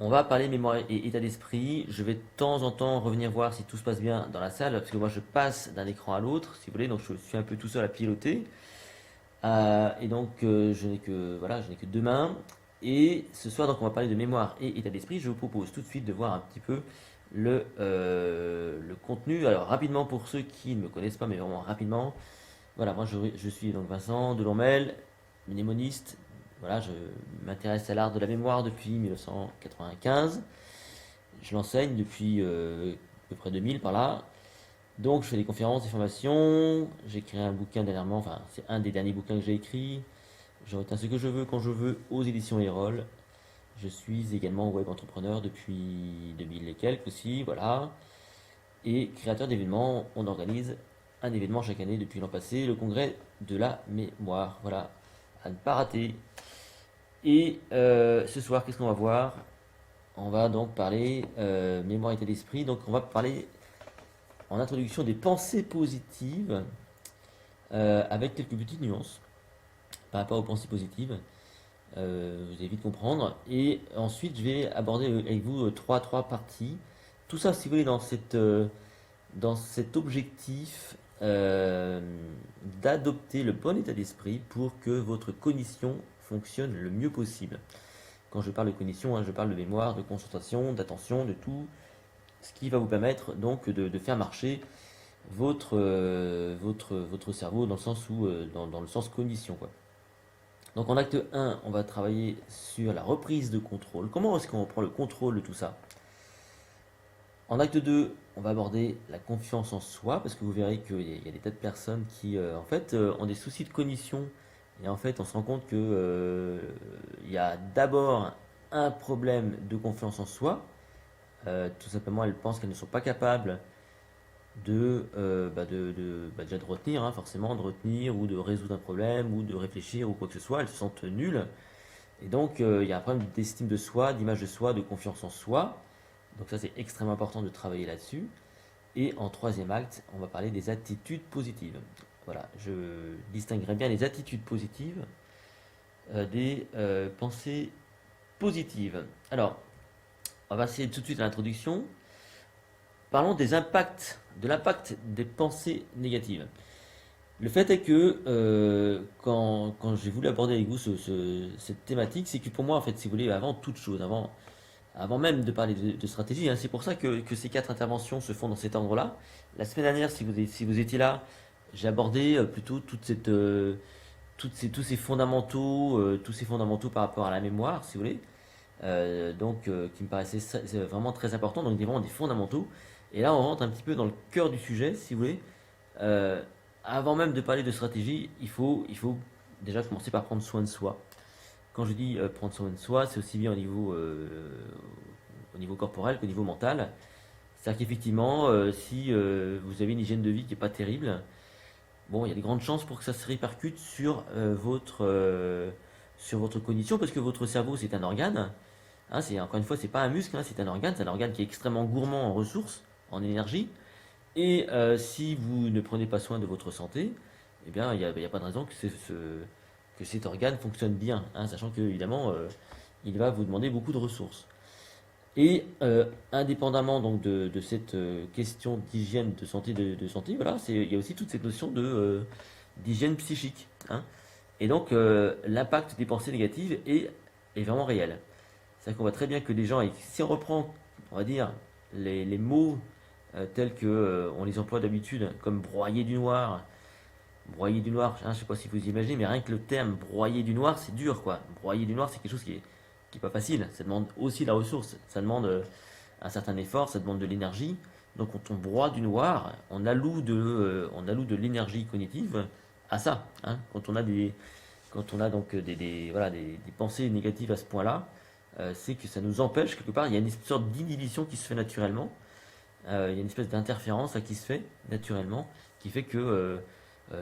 On va parler mémoire et état d'esprit. Je vais de temps en temps revenir voir si tout se passe bien dans la salle, parce que moi je passe d'un écran à l'autre, si vous voulez, donc je suis un peu tout seul à piloter. Et donc je n'ai que voilà, je n'ai que deux mains. Et ce soir donc on va parler de mémoire et état d'esprit. Je vous propose tout de suite de voir un petit peu le contenu. Alors rapidement pour ceux qui ne me connaissent pas, mais vraiment rapidement. Voilà, moi je suis donc Vincent Delormel, mnémoniste. Voilà, je m'intéresse à l'art de la mémoire depuis 1995. Je l'enseigne depuis à peu près 2000 par là. Donc je fais des conférences, des formations. J'ai écrit un bouquin dernièrement, enfin c'est un des derniers bouquins que j'ai écrit. Je retiens ce que je veux quand je veux aux éditions Erol. Je suis également web entrepreneur depuis 2000 et quelques aussi, voilà. Et créateur d'événements, on organise un événement chaque année depuis l'an passé, le congrès de la mémoire, voilà, à ne pas rater. Et ce soir, qu'est-ce qu'on va voir? On va donc parler mémoire et état d'esprit. Donc on va parler en introduction des pensées positives avec quelques petites nuances par rapport aux pensées positives. Vous allez vite comprendre. Et ensuite, je vais aborder avec vous trois parties. Tout ça, si vous voulez, dans cet objectif d'adopter le bon état d'esprit pour que votre cognition fonctionne le mieux possible. Quand je parle de cognition, hein, je parle de mémoire, de concentration, d'attention, de tout ce qui va vous permettre donc de faire marcher votre cerveau dans le sens où, dans le sens cognition, quoi. Donc en acte 1, on va travailler sur la reprise de contrôle. Comment est-ce qu'on reprend le contrôle de tout ça? En acte 2, on va aborder la confiance en soi, parce que vous verrez qu'il y a des tas de personnes qui, en fait, ont des soucis de cognition. Et en fait, on se rend compte que, il y a d'abord un problème de confiance en soi. Tout simplement, elles pensent qu'elles ne sont pas capables déjà de retenir, hein, forcément, de retenir ou de résoudre un problème ou de réfléchir ou quoi que ce soit. Elles se sentent nulles. Et donc, il y a un problème d'estime de soi, d'image de soi, de confiance en soi. Donc ça, c'est extrêmement important de travailler là-dessus. Et en troisième acte, on va parler des attitudes positives. Voilà, je distinguerai bien les attitudes positives des pensées positives. Alors, on va passer tout de suite à l'introduction. Parlons des impacts, de l'impact des pensées négatives. Le fait est que quand j'ai voulu aborder avec vous cette thématique, c'est que pour moi, en fait, si vous voulez, avant toute chose, avant même de parler de stratégie, hein, c'est pour ça que ces quatre interventions se font dans cet ordre-là. La semaine dernière, si vous étiez là, j'ai abordé plutôt tous tous ces fondamentaux par rapport à la mémoire, si vous voulez, qui me paraissaient vraiment très importants, donc vraiment des fondamentaux. Et là, on rentre un petit peu dans le cœur du sujet, si vous voulez. Euh, Avant même de parler de stratégie, il faut déjà commencer par prendre soin de soi. Quand je dis prendre soin de soi, c'est aussi bien au niveau corporel qu'au niveau mental. C'est-à-dire qu'effectivement, si vous avez une hygiène de vie qui n'est pas terrible, bon, il y a de grandes chances pour que ça se répercute sur votre cognition, parce que votre cerveau, c'est un organe. Hein, encore une fois, c'est pas un muscle, hein, c'est un organe qui est extrêmement gourmand en ressources, en énergie. Et si vous ne prenez pas soin de votre santé, eh bien, il y a pas de raison que cet organe fonctionne bien, hein, sachant que évidemment, il va vous demander beaucoup de ressources. Et indépendamment donc de cette question d'hygiène, de santé, de santé, voilà, il y a aussi toute cette notion d'hygiène psychique, hein. Et donc, l'impact des pensées négatives est vraiment réel. C'est-à-dire qu'on voit très bien que les gens, et si on reprend, on va dire, les mots tels que on les emploie d'habitude, comme broyer du noir, hein, je sais pas si vous imaginez, mais rien que le terme broyer du noir, c'est dur, quoi. Broyer du noir, c'est quelque chose qui est pas facile. Ça demande aussi la ressource, ça demande un certain effort, ça demande de l'énergie. Donc quand on broie du noir, on alloue de l'énergie cognitive à ça, hein. Quand on a donc voilà, des pensées négatives à ce point-là, c'est que ça nous empêche quelque part. Il y a une sorte d'inhibition qui se fait naturellement. Il y a une espèce d'interférence là, qui se fait naturellement, qui fait que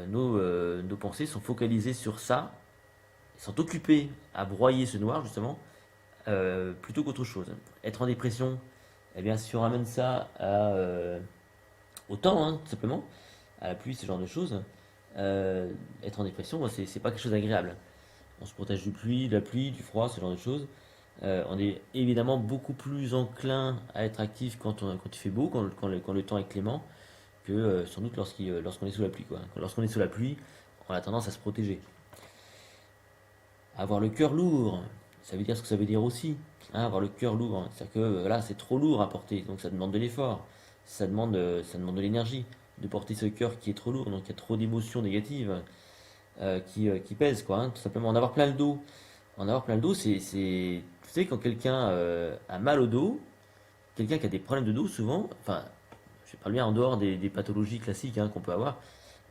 nos pensées sont focalisées sur ça, sont occupées à broyer ce noir justement, plutôt qu'autre chose. Être en dépression, eh bien, si on ramène ça au temps, hein, tout simplement, à la pluie, ce genre de choses, être en dépression, c'est pas quelque chose d'agréable. On se protège de la pluie, du froid, ce genre de choses. On est évidemment beaucoup plus enclin à être actif quand il fait beau, quand le temps est clément, que sans doute lorsqu'on est sous la pluie, quoi. Lorsqu'on est sous la pluie, on a tendance à se protéger. Avoir le cœur lourd, ça veut dire ce que ça veut dire aussi. Hein, avoir le cœur lourd, c'est-à-dire que voilà, c'est trop lourd à porter, donc ça demande de l'effort, ça demande de l'énergie de porter ce cœur qui est trop lourd, donc il y a trop d'émotions négatives qui pèsent, quoi. Hein, tout simplement, en avoir plein le dos. En avoir plein le dos, tu sais, quand quelqu'un a mal au dos, quelqu'un qui a des problèmes de dos, souvent, enfin, je parle bien en dehors des pathologies classiques hein, qu'on peut avoir,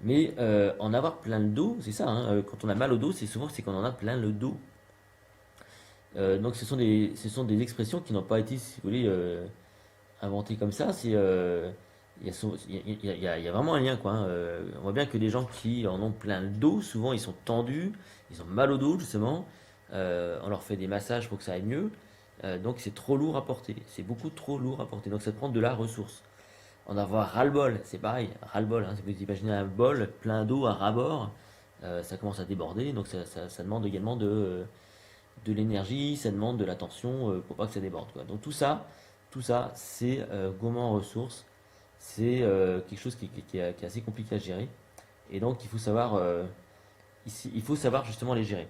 mais en avoir plein le dos, c'est ça, hein, quand on a mal au dos, c'est qu'on en a plein le dos. Donc ce sont des expressions qui n'ont pas été, si vous voulez, inventées comme ça. Il y a vraiment un lien, quoi. Hein. On voit bien que les gens qui en ont plein le dos, souvent ils sont tendus, ils ont mal au dos justement. On leur fait des massages pour que ça aille mieux. Donc c'est trop lourd à porter, c'est beaucoup trop lourd à porter. Donc ça prend de la ressource. En avoir ras-le-bol, c'est pareil, ras-le-bol. Hein. Si vous imaginez un bol plein d'eau à ras-bord, ça commence à déborder. Donc ça demande également de l'énergie, ça demande de l'attention pour pas que ça déborde, quoi. Donc tout ça, c'est gourmand en ressources. C'est quelque chose qui est assez compliqué à gérer. Et donc il faut savoir justement les gérer.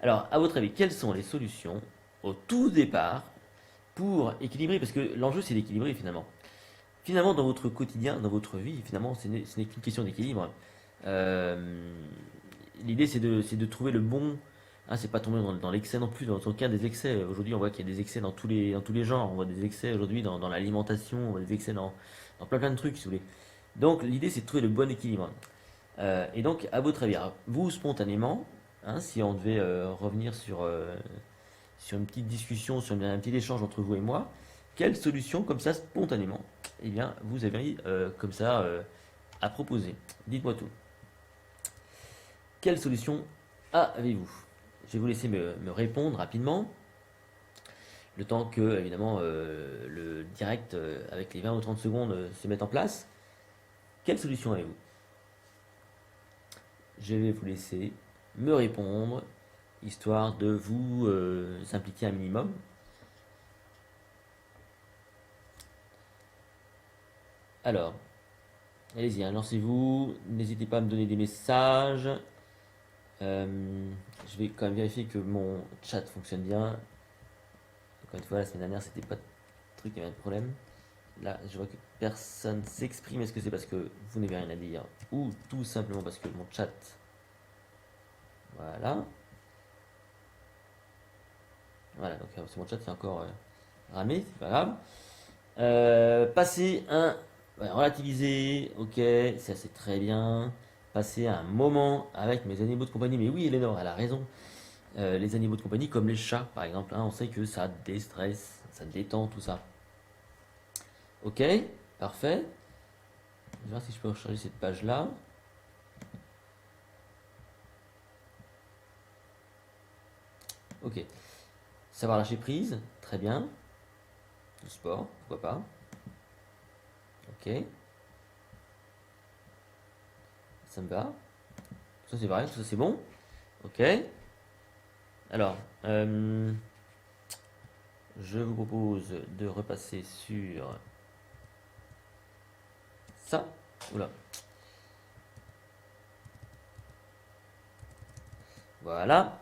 Alors, à votre avis, quelles sont les solutions au tout départ pour équilibrer? Parce que l'enjeu, c'est d'équilibrer finalement. Finalement, dans votre quotidien, dans votre vie, finalement, ce n'est qu'une question d'équilibre. Euh, L'idée, c'est de trouver le bon. Hein, c'est pas tomber dans l'excès non plus, dans aucun des excès. Aujourd'hui, on voit qu'il y a des excès dans tous les genres. On voit des excès aujourd'hui dans l'alimentation, on voit des excès dans plein de trucs, si vous voulez. Donc, l'idée, c'est de trouver le bon équilibre. Et donc, à votre avis, alors, vous, spontanément, hein, si on devait revenir sur une petite discussion, sur un petit échange entre vous et moi, quelle solution, comme ça, spontanément, eh bien, vous avez comme ça à proposer? Dites-moi tout. Quelle solution avez-vous? Je vais vous laisser me répondre rapidement, le temps que, évidemment, le direct avec les 20 ou 30 secondes se mette en place. Quelle solution avez-vous? Je vais vous laisser me répondre, histoire de vous impliquer un minimum. Alors, allez-y, hein, lancez-vous. N'hésitez pas à me donner des messages. Je vais quand même vérifier que mon chat fonctionne bien. Encore une fois, la semaine dernière, c'était pas de truc, il y avait un problème. Là, je vois que personne s'exprime. Est-ce que c'est parce que vous n'avez rien à dire ou tout simplement parce que mon chat. Voilà. Voilà, donc c'est mon chat qui est encore ramé, c'est pas grave. Passer un. Ouais, relativiser, ok, ça c'est très bien. Passer un moment avec mes animaux de compagnie. Mais oui, Eleanor, elle a raison. Les animaux de compagnie, comme les chats par exemple, hein, on sait que ça déstresse, ça détend, tout ça. Ok, parfait. Je vais voir si je peux recharger cette page-là. Ok. Savoir lâcher prise, très bien. Le sport, pourquoi pas. Ok, ça me va. Ça c'est vrai, ça c'est bon. Ok. Alors, je vous propose de repasser sur ça. Oula. Voilà.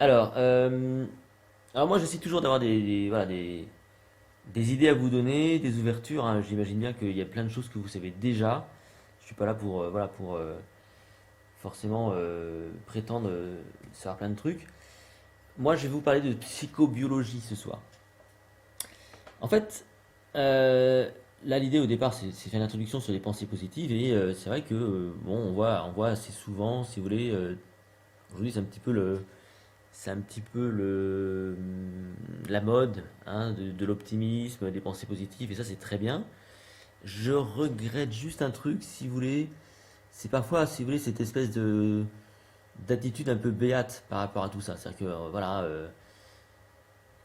Alors, moi j'essaie toujours d'avoir voilà, des idées à vous donner, des ouvertures. Hein. J'imagine bien qu'il y a plein de choses que vous savez déjà. Je suis pas là pour, voilà, pour forcément prétendre savoir plein de trucs. Moi, je vais vous parler de psychobiologie ce soir. En fait, là, l'idée au départ, c'est faire une introduction sur les pensées positives et c'est vrai que bon, on voit assez souvent, si vous voulez, aujourd'hui, c'est un petit peu la mode hein, de l'optimisme, des pensées positives et ça, c'est très bien. Je regrette juste un truc, si vous voulez, c'est parfois, si vous voulez, cette espèce de d'attitude un peu béate par rapport à tout ça. C'est-à-dire que voilà.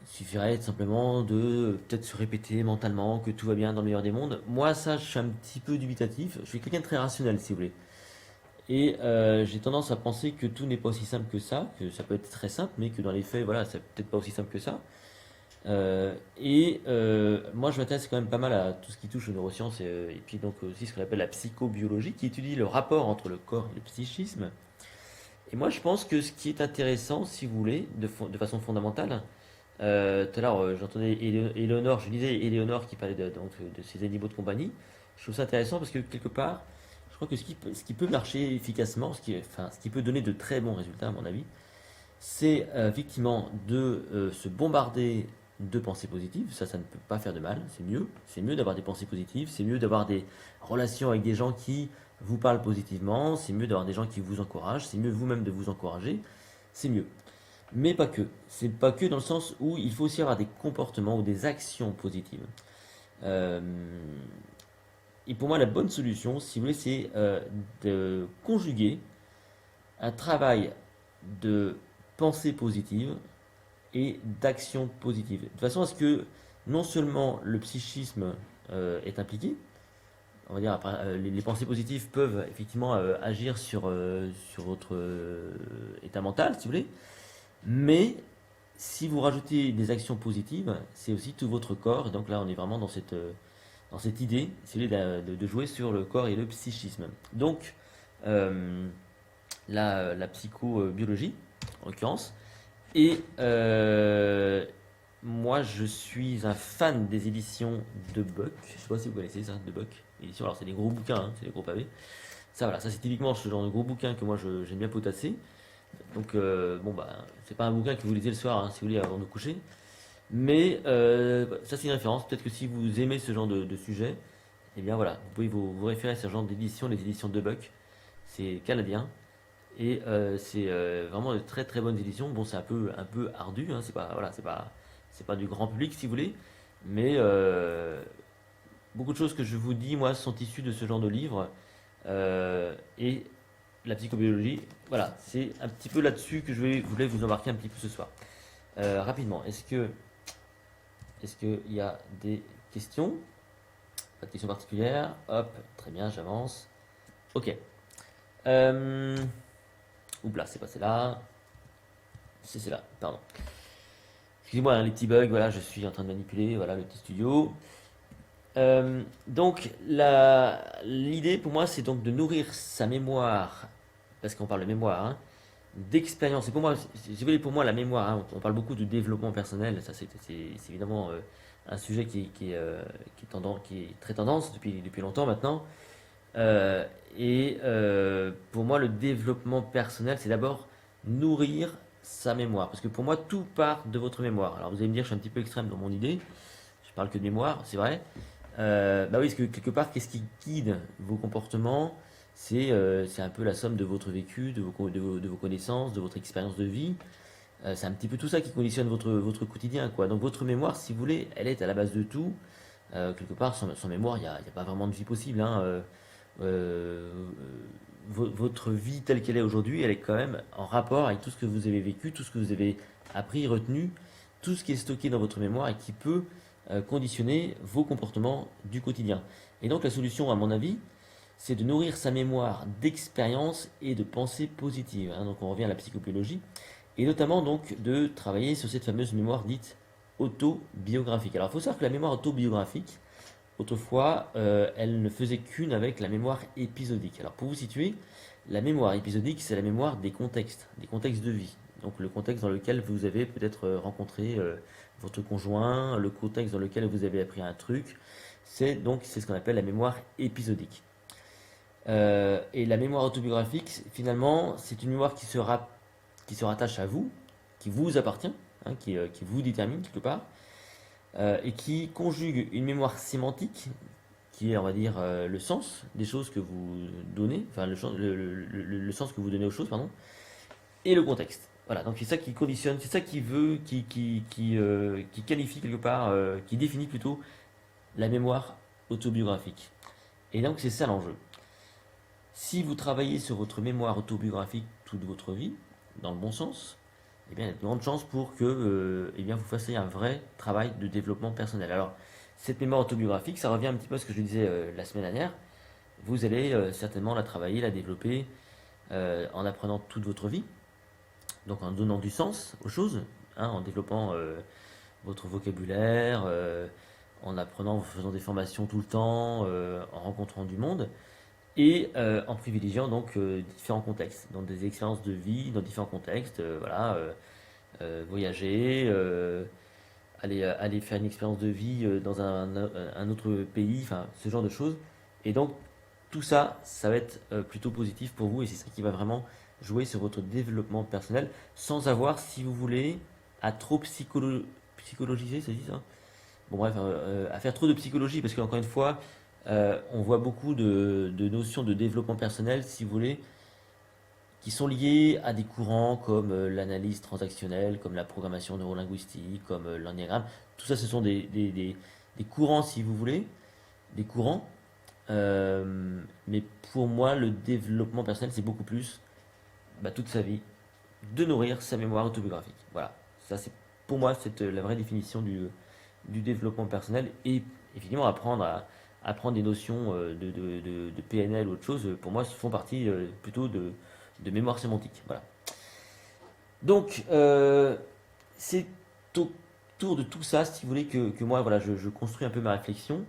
Il suffirait tout simplement de peut-être se répéter mentalement que tout va bien dans le meilleur des mondes. Moi, ça, je suis un petit peu dubitatif. Je suis quelqu'un de très rationnel, si vous voulez. Et j'ai tendance à penser que tout n'est pas aussi simple que ça, que ça peut être très simple, mais que dans les faits, voilà, c'est peut-être pas aussi simple que ça. Moi, je m'intéresse quand même pas mal à tout ce qui touche aux neurosciences et puis donc aussi ce qu'on appelle la psychobiologie, qui étudie le rapport entre le corps et le psychisme. Et moi, je pense que ce qui est intéressant, si vous voulez, de façon fondamentale, tout à l'heure, j'entendais Éléonore, je disais Éléonore qui parlait donc, de ces animaux de compagnie. Je trouve ça intéressant parce que quelque part, je crois que ce qui peut marcher efficacement, ce qui peut donner de très bons résultats, à mon avis, c'est effectivement de se bombarder de pensées positives. Ça ne peut pas faire de mal, c'est mieux. C'est mieux d'avoir des pensées positives, c'est mieux d'avoir des relations avec des gens qui vous parlent positivement, c'est mieux d'avoir des gens qui vous encouragent, c'est mieux vous-même de vous encourager, c'est mieux. Mais pas que. C'est pas que dans le sens où il faut aussi avoir des comportements ou des actions positives. Euh, et pour moi, la bonne solution, si vous voulez, c'est de conjuguer un travail de pensée positive et d'action positive. De façon à ce que non seulement le psychisme est impliqué, on va dire après, les pensées positives peuvent effectivement agir sur votre état mental, si vous voulez, mais si vous rajoutez des actions positives, c'est aussi tout votre corps. Et donc là, on est vraiment dans cette idée, si vous voulez, de jouer sur le corps et le psychisme. Donc, euh, la psychobiologie, en l'occurrence. Et moi, je suis un fan des éditions de Buck. Je sais pas si vous connaissez ça, de Buck. Édition, alors c'est des gros bouquins, hein, c'est des gros pavés. Ça, voilà, ça c'est typiquement ce genre de gros bouquin que moi j'aime bien potasser. Donc, bon, bah, c'est pas un bouquin que vous lisez le soir, hein, si vous voulez, avant de coucher. Mais ça, c'est une référence. Peut-être que si vous aimez ce genre de sujet, eh bien voilà, vous pouvez vous référer à ce genre d'édition, les éditions de Buck. C'est canadien. Et c'est vraiment de très très bonnes éditions. Bon, c'est un peu ardu, hein, c'est pas, voilà, c'est pas du grand public si vous voulez, mais beaucoup de choses que je vous dis, moi, sont issues de ce genre de livre. Et la psychobiologie, voilà, c'est un petit peu là-dessus que voulais vous embarquer un petit peu ce soir. Rapidement, est-ce qu'il y a des questions? Pas de questions particulières. Hop, très bien, j'avance. Ok. Euh, Oupla, c'est passé là. C'est là, pardon. Excusez-moi, hein, les petits bugs, voilà, je suis en train de manipuler, voilà, le petit studio. Donc, l'idée pour moi, c'est donc de nourrir sa mémoire, parce qu'on parle de mémoire, hein, d'expérience. Et pour moi, si vous voulez, pour moi, la mémoire, hein, on parle beaucoup de développement personnel, ça c'est évidemment un sujet qui est très tendance depuis longtemps maintenant. Pour moi, le développement personnel, c'est d'abord nourrir sa mémoire. Parce que pour moi, tout part de votre mémoire. Alors vous allez me dire, je suis un petit peu extrême dans mon idée. Je parle que de mémoire, c'est vrai. Bah oui, parce que quelque part, qu'est-ce qui guide vos comportements? C'est un peu la somme de votre vécu, de vos connaissances, de votre expérience de vie. C'est un petit peu tout ça qui conditionne votre quotidien, quoi. Donc votre mémoire, si vous voulez, elle est à la base de tout. Quelque part, sans mémoire, il y a pas vraiment de vie possible, hein. Euh, Votre vie telle qu'elle est aujourd'hui, elle est quand même en rapport avec tout ce que vous avez vécu, tout ce que vous avez appris, retenu, tout ce qui est stocké dans votre mémoire et qui peut conditionner vos comportements du quotidien. Et donc la solution, à mon avis, c'est de nourrir sa mémoire d'expériences et de pensées positives, hein. Donc on revient à la psychobiologie, et notamment donc de travailler sur cette fameuse mémoire dite autobiographique. Alors il faut savoir que la mémoire autobiographique, autrefois, elle ne faisait qu'une avec la mémoire épisodique. Alors pour vous situer, la mémoire épisodique, c'est la mémoire des contextes de vie. Donc le contexte dans lequel vous avez peut-être rencontré votre conjoint, le contexte dans lequel vous avez appris un truc, c'est ce qu'on appelle la mémoire épisodique. Et la mémoire autobiographique, finalement, c'est une mémoire qui se rattache à vous, qui vous appartient, hein, qui vous détermine quelque part, et qui conjugue une mémoire sémantique, qui est, on va dire, le sens des choses que vous donnez, enfin le sens que vous donnez aux choses, pardon, et le contexte. Voilà, donc c'est ça qui conditionne, c'est ça qui qualifie quelque part, qui définit plutôt la mémoire autobiographique. Et donc c'est ça l'enjeu. Si vous travaillez sur votre mémoire autobiographique toute votre vie, dans le bon sens, eh bien, il y a de grandes chances pour que eh bien, vous fassiez un vrai travail de développement personnel. Alors, cette mémoire autobiographique, ça revient un petit peu à ce que je disais la semaine dernière. Vous allez certainement la travailler, la développer. en apprenant toute votre vie, donc en donnant du sens aux choses, hein, en développant votre vocabulaire, en apprenant, en faisant des formations tout le temps, en rencontrant du monde, et en privilégiant donc différents contextes, dans des expériences de vie, dans différents contextes, voilà, voyager, aller faire une expérience de vie dans un autre pays, enfin ce genre de choses. Et donc tout ça, ça va être plutôt positif pour vous et c'est ça qui va vraiment jouer sur votre développement personnel sans avoir, si vous voulez, à trop psychologiser, ça dit ça? Bon bref, à faire trop de psychologie parce qu'encore une fois, on voit beaucoup de notions de développement personnel, si vous voulez, qui sont liées à des courants comme l'analyse transactionnelle, comme la programmation neurolinguistique, comme l'ennéagramme. Tout ça, ce sont des courants, si vous voulez, des courants. Mais pour moi, le développement personnel, c'est beaucoup plus toute sa vie, de nourrir sa mémoire autobiographique. Voilà, ça c'est pour moi c'est la vraie définition du développement personnel et évidemment apprendre des notions de PNL ou autre chose, pour moi, font partie plutôt de mémoire sémantique. Voilà. Donc, c'est autour de tout ça, si vous voulez, que moi, voilà, je construis un peu ma réflexion.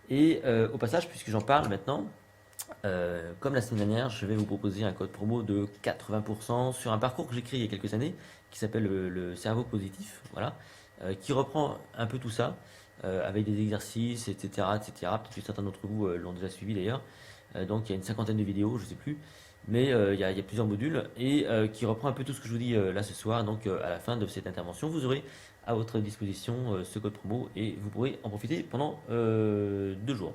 Et au passage, puisque j'en parle maintenant, comme la semaine dernière, je vais vous proposer un code promo de 80% sur un parcours que j'ai créé il y a quelques années, qui s'appelle le cerveau positif, voilà, qui reprend un peu tout ça, avec des exercices, etc., etc. Peut-être que certains d'entre vous l'ont déjà suivi d'ailleurs. Donc il y a une cinquantaine de vidéos, je ne sais plus, mais il y a plusieurs modules et qui reprend un peu tout ce que je vous dis là ce soir. Donc à la fin de cette intervention, vous aurez à votre disposition ce code promo et vous pourrez en profiter pendant 2 jours.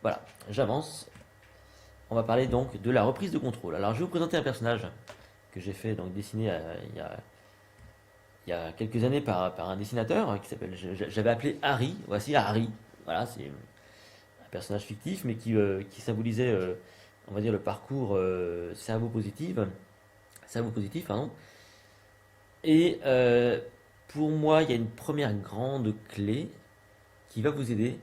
Voilà, j'avance. On va parler donc de la reprise de contrôle. Alors je vais vous présenter un personnage que j'ai fait donc dessiner il y a quelques années par un dessinateur qui s'appelle, j'avais appelé Harry. Voici Harry. Voilà, c'est un personnage fictif mais qui symbolisait, on va dire, le parcours cerveau positif, pardon. Et pour moi, il y a une première grande clé qui va vous aider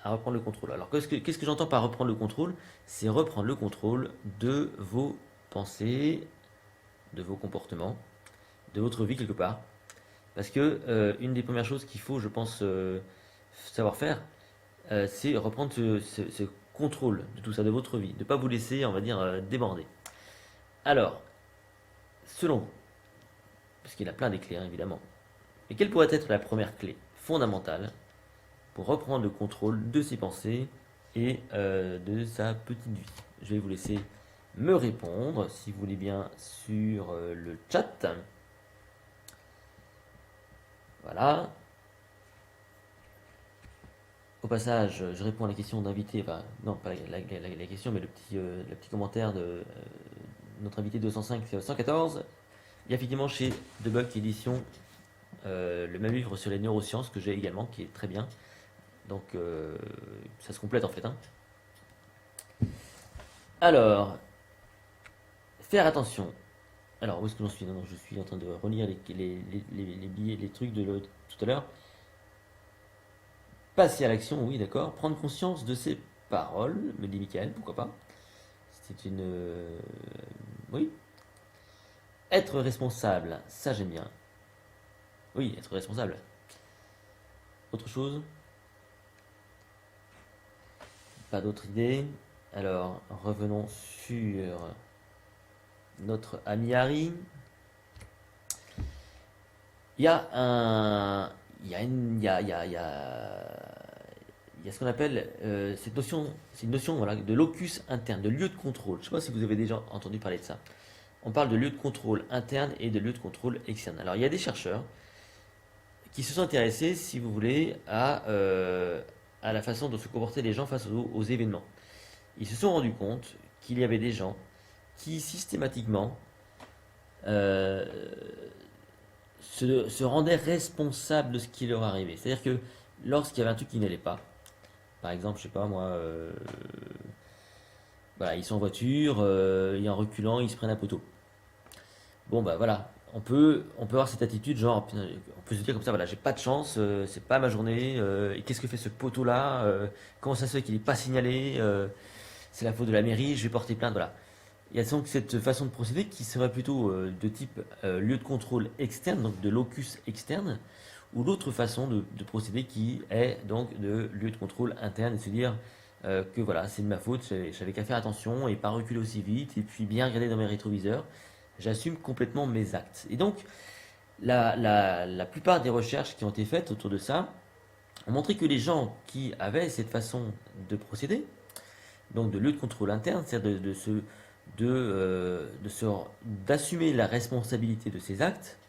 à reprendre le contrôle. Alors, qu'est-ce que j'entends par reprendre le contrôle? C'est reprendre le contrôle de vos pensées, de vos comportements, de votre vie quelque part. Parce que une des premières choses qu'il faut, je pense, savoir faire, c'est reprendre ce contrôle de tout ça, de votre vie. De ne pas vous laisser, on va dire, déborder. Alors, selon vous, parce qu'il y a plein des clés, hein, évidemment, mais quelle pourrait être la première clé fondamentale pour reprendre le contrôle de ses pensées et de sa petite vie? Je vais vous laisser me répondre, si vous voulez bien, sur le chat. Voilà. Au passage, je réponds à la question d'invité, enfin, non, pas la question, mais le petit commentaire de notre invité 205-114. Il y a effectivement chez Debuck Édition le même livre sur les neurosciences que j'ai également, qui est très bien. Donc, ça se complète en fait, hein. Alors, faire attention. Alors, où est-ce que j'en suis? Non, je suis en train de relire les billets, les trucs de tout à l'heure. Passer à l'action, oui, d'accord. Prendre conscience de ses paroles, me dit Michael, pourquoi pas. C'est une. Oui. Être responsable, ça j'aime bien. Oui, être responsable. Autre chose? Pas d'autre idée. Alors, revenons sur notre ami Harry. Il y a un. Il y a une. Il y a ce qu'on appelle cette notion, c'est une notion, voilà, de locus interne, de lieu de contrôle. Je ne sais pas si vous avez déjà entendu parler de ça. On parle de lieu de contrôle interne et de lieu de contrôle externe. Alors il y a des chercheurs qui se sont intéressés, si vous voulez, à la façon dont se comportaient les gens face aux événements. Ils se sont rendus compte qu'il y avait des gens qui systématiquement euh, se rendaient responsables de ce qui leur arrivait. C'est-à-dire que lorsqu'il y avait un truc qui n'allait pas, par exemple, je sais pas moi, voilà, ils sont en voiture, et en reculant, ils se prennent un poteau. Bon bah voilà, on peut avoir cette attitude genre, on peut se dire comme ça, voilà, j'ai pas de chance, c'est pas ma journée, et qu'est-ce que fait ce poteau là, comment ça se fait qu'il est pas signalé, c'est la faute de la mairie, je vais porter plainte, voilà. Il y a donc cette façon de procéder qui serait plutôt de type lieu de contrôle externe, donc de locus externe, ou l'autre façon de procéder qui est donc de lieu de contrôle interne et se dire que voilà, c'est de ma faute, j'avais qu'à faire attention et pas reculer aussi vite et puis bien regarder dans mes rétroviseurs. J'assume complètement mes actes. Et donc, la plupart des recherches qui ont été faites autour de ça ont montré que les gens qui avaient cette façon de procéder, donc de lieu de contrôle interne, c'est-à-dire d'assumer la responsabilité de ses actes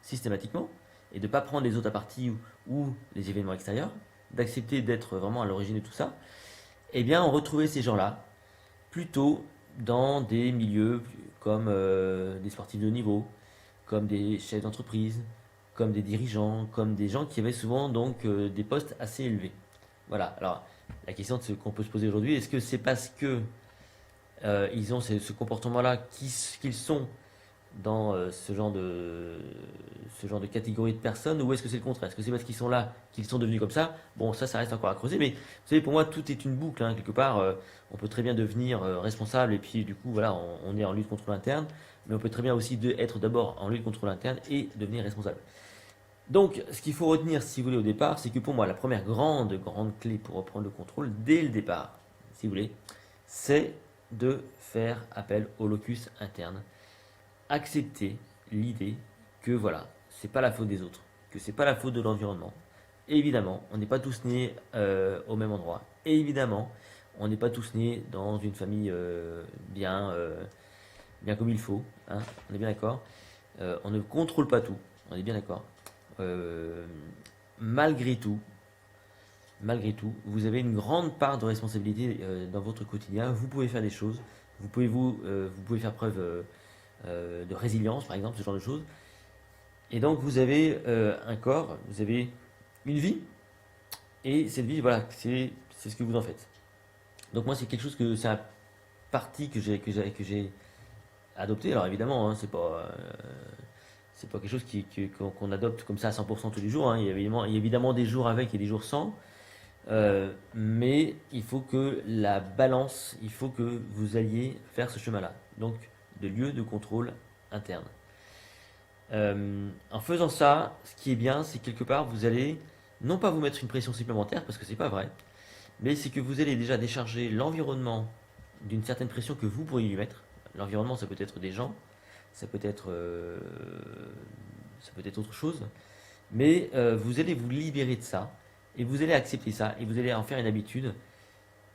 systématiquement et de ne pas prendre les autres à partie ou les événements extérieurs, d'accepter d'être vraiment à l'origine de tout ça, eh bien on retrouvait ces gens-là plutôt dans des milieux comme des sportifs de haut niveau, comme des chefs d'entreprise, comme des dirigeants, comme des gens qui avaient souvent donc des postes assez élevés. Voilà. Alors la question qu'on peut se poser aujourd'hui, est-ce que c'est parce que ils ont ce comportement-là qu'ils sont dans ce genre de catégorie de personnes, ou est-ce que c'est le contraire? Est-ce que c'est parce qu'ils sont là qu'ils sont devenus comme ça? Bon, ça reste encore à creuser, mais vous savez, pour moi, tout est une boucle, hein, quelque part. On peut très bien devenir responsable, et puis du coup, voilà, on est en lutte contre l'interne, mais on peut très bien aussi être d'abord en lutte contre l'interne et devenir responsable. Donc, ce qu'il faut retenir, si vous voulez, au départ, c'est que pour moi, la première grande clé pour reprendre le contrôle dès le départ, si vous voulez, c'est de faire appel au locus interne. Accepter l'idée que voilà, c'est pas la faute des autres, que c'est pas la faute de l'environnement. Évidemment, on n'est pas tous nés au même endroit. Et évidemment, on n'est pas tous nés dans une famille bien comme il faut. Hein, on est bien d'accord. On ne contrôle pas tout. On est bien d'accord. Euh, malgré tout, vous avez une grande part de responsabilité dans votre quotidien. Vous pouvez faire des choses. Vous pouvez faire preuve de résilience, par exemple, ce genre de choses. Et donc, vous avez un corps, vous avez une vie, et cette vie, voilà, c'est ce que vous en faites. Donc, moi, c'est quelque chose c'est un parti que j'ai adopté. Alors, évidemment, hein, c'est pas quelque chose qu'on adopte comme ça à 100% tous les jours. Hein. Il y a évidemment des jours avec et des jours sans. Mais il faut que la balance, il faut que vous alliez faire ce chemin-là. Donc, de lieu de contrôle interne. En faisant ça, ce qui est bien, c'est que quelque part, vous allez non pas vous mettre une pression supplémentaire, parce que c'est pas vrai, mais c'est que vous allez déjà décharger l'environnement d'une certaine pression que vous pourriez lui mettre. L'environnement, ça peut être des gens, ça peut être, euh, ça peut être autre chose, mais vous allez vous libérer de ça, et vous allez accepter ça, et vous allez en faire une habitude.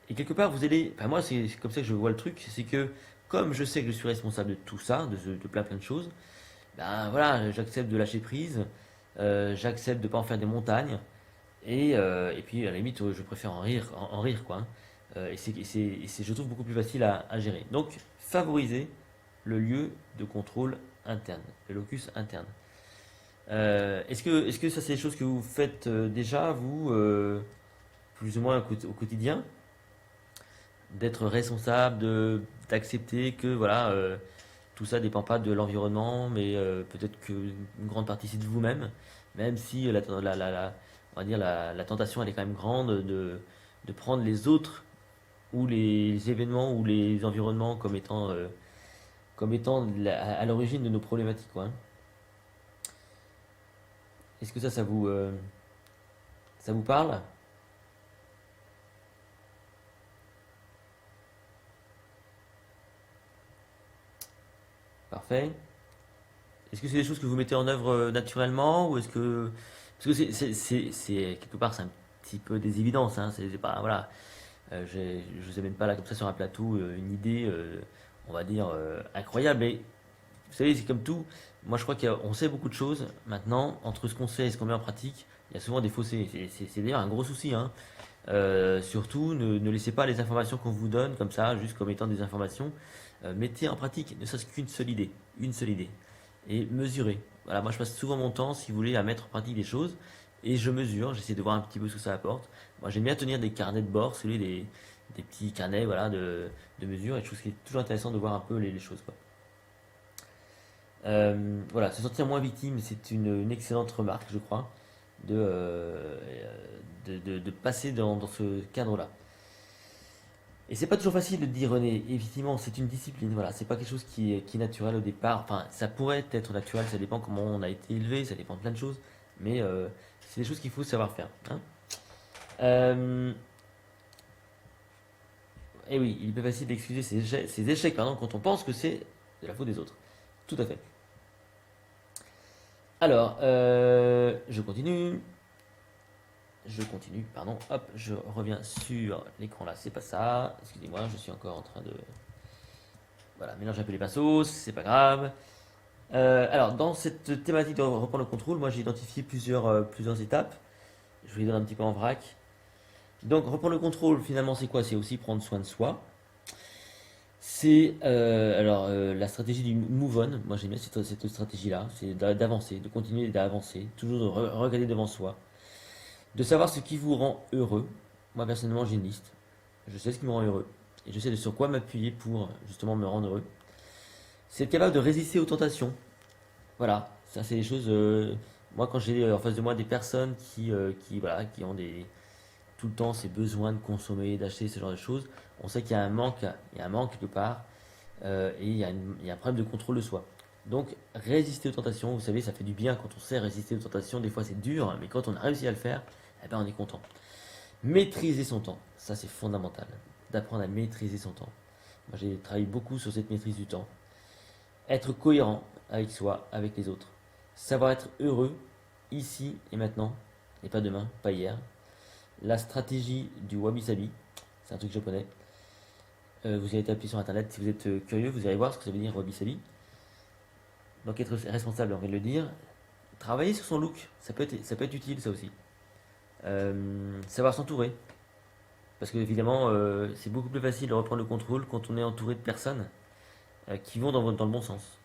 Et quelque part, vous allez, enfin moi, c'est comme ça que je vois le truc, c'est que comme je sais que je suis responsable de tout ça, de plein de choses, ben voilà, j'accepte de lâcher prise, j'accepte de ne pas en faire des montagnes, et puis à la limite, je préfère en rire quoi. Hein. Je trouve beaucoup plus facile à gérer. Donc, favoriser le lieu de contrôle interne, le locus interne. Est-ce que ça c'est des choses que vous faites déjà, vous, plus ou moins au quotidien, d'être responsable, d'accepter que voilà, tout ça ne dépend pas de l'environnement, mais peut-être qu'une grande partie c'est de vous-même, même si on va dire la tentation elle est quand même grande de prendre les autres ou les événements ou les environnements comme étant à l'origine de nos problématiques, quoi. Hein. Est-ce que ça vous parle? Parfait. Est-ce que c'est des choses que vous mettez en œuvre naturellement ou est-ce que parce que quelque part c'est un petit peu des évidences, hein, c'est pas voilà. Je vous amène pas là comme ça sur un plateau une idée, on va dire incroyable. Mais vous savez, c'est comme tout. Moi, je crois qu'on sait beaucoup de choses. Maintenant, entre ce qu'on sait et ce qu'on met en pratique, il y a souvent des fossés. C'est d'ailleurs un gros souci. Hein. Surtout, ne laissez pas les informations qu'on vous donne comme ça, juste comme étant des informations. Mettez en pratique, ne serait-ce qu'une seule idée. Une seule idée. Et mesurez. Voilà, moi, je passe souvent mon temps, si vous voulez, à mettre en pratique des choses. Et je mesure, j'essaie de voir un petit peu ce que ça apporte. Moi, j'aime bien tenir des carnets de bord, si vous voulez, des petits carnets voilà, de mesure. Et je trouve que c'est toujours intéressant de voir un peu les choses. Quoi. Voilà, se sentir moins victime, c'est une excellente remarque, je crois, de passer dans ce cadre-là. Et c'est pas toujours facile de dire René. Effectivement, c'est une discipline. Voilà, c'est pas quelque chose qui est naturel au départ. Enfin, ça pourrait être naturel. Ça dépend comment on a été élevé. Ça dépend de plein de choses. Mais c'est des choses qu'il faut savoir faire, hein. Euh, et oui, il est plus facile d'excuser ses échecs, pardon, quand on pense que c'est de la faute des autres. Tout à fait. Alors, je continue. Je continue, pardon. Hop, je reviens sur l'écran là. C'est pas ça. Excusez-moi, je suis encore en train de. Voilà, mélange un peu les pinceaux, c'est pas grave. Alors, dans cette thématique de reprendre le contrôle, moi j'ai identifié plusieurs étapes. Je vous les donne un petit peu en vrac. Donc, reprendre le contrôle, finalement, c'est quoi? C'est aussi prendre soin de soi. C'est la stratégie du move on. Moi j'aime bien cette stratégie-là. C'est d'avancer, de continuer d'avancer, toujours de regarder devant soi, de savoir ce qui vous rend heureux. Moi personnellement, j'ai une liste. Je sais ce qui me rend heureux et je sais de sur quoi m'appuyer pour justement me rendre heureux. C'est être capable de résister aux tentations. Voilà, ça c'est des choses. Moi, quand j'ai en face de moi des personnes voilà, qui ont tout le temps ces besoins de consommer, d'acheter ce genre de choses, on sait qu'il y a un manque quelque part, et il y a un problème de contrôle de soi. Donc, résister aux tentations, vous savez, ça fait du bien quand on sait résister aux tentations. Des fois, c'est dur, mais quand on a réussi à le faire, eh ben, on est content. Maîtriser son temps, ça c'est fondamental, d'apprendre à maîtriser son temps. Moi, j'ai travaillé beaucoup sur cette maîtrise du temps. Être cohérent avec soi, avec les autres. Savoir être heureux ici et maintenant, et pas demain, pas hier. La stratégie du wabi-sabi, c'est un truc japonais. Vous allez taper sur internet si vous êtes curieux, vous allez voir ce que ça veut dire wabi-sabi. Donc être responsable, on vient de le dire. Travailler sur son look, ça peut être utile ça aussi. Savoir s'entourer. Parce que évidemment, c'est beaucoup plus facile de reprendre le contrôle quand on est entouré de personnes qui vont dans le bon sens.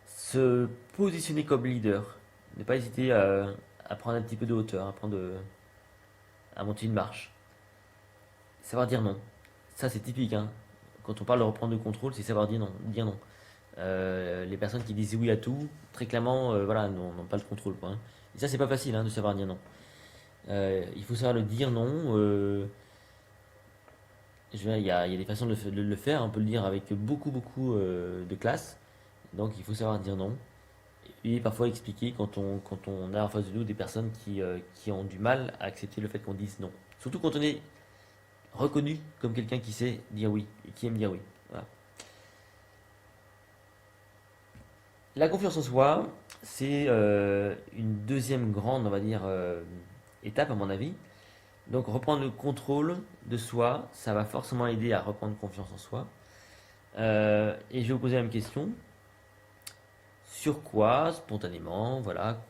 Se positionner comme leader. Ne pas hésiter à prendre un petit peu de hauteur, à monter une marche. Savoir dire non. Ça c'est typique, hein. Quand on parle de reprendre le contrôle, c'est savoir dire non. Dire non. Les personnes qui disent oui à tout, très clairement, voilà, n'ont pas le contrôle, quoi, hein. Et ça, c'est pas facile, hein, de savoir dire non. Il faut savoir le dire non. Il y a des façons de le faire. On peut le dire avec beaucoup de classe. Donc, il faut savoir dire non. Et parfois expliquer quand on a en face de nous des personnes qui ont du mal à accepter le fait qu'on dise non. Surtout quand on est reconnu comme quelqu'un qui sait dire oui et qui aime dire oui. Voilà. La confiance en soi, c'est une deuxième grande, on va dire, étape à mon avis. Donc reprendre le contrôle de soi, ça va forcément aider à reprendre confiance en soi. Et je vais vous poser la même question. Sur quoi, spontanément, voilà,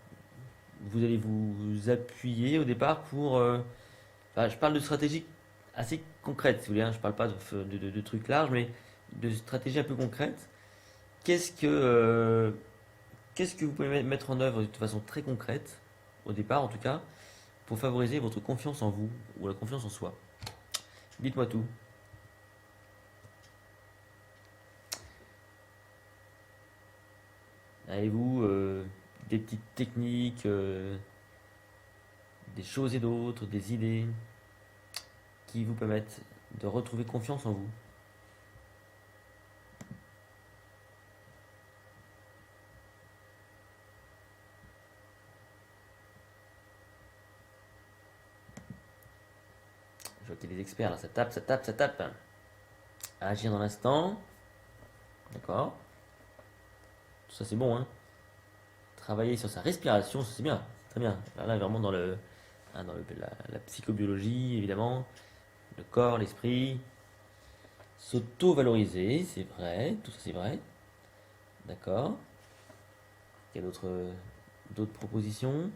vous allez vous appuyer au départ pour... enfin, je parle de stratégie assez concrète, si vous voulez, hein. Je parle pas de trucs larges, mais de stratégie un peu concrète. Qu'est-ce que, euh, Qu'est-ce que vous pouvez mettre en œuvre de façon très concrète, au départ en tout cas, pour favoriser votre confiance en vous ou la confiance en soi? Dites-moi tout. Avez-vous des petites techniques, des choses et d'autres, des idées qui vous permettent de retrouver confiance en vous? Je vois qu'il y a des experts là, ça tape, ça tape, ça tape. Agir dans l'instant, d'accord. Tout ça c'est bon, hein. Travailler sur sa respiration, ça c'est bien, très bien. Là, vraiment dans la psychobiologie, évidemment, le corps, l'esprit. S'auto-valoriser, c'est vrai, tout ça c'est vrai. D'accord. Il y a d'autres propositions.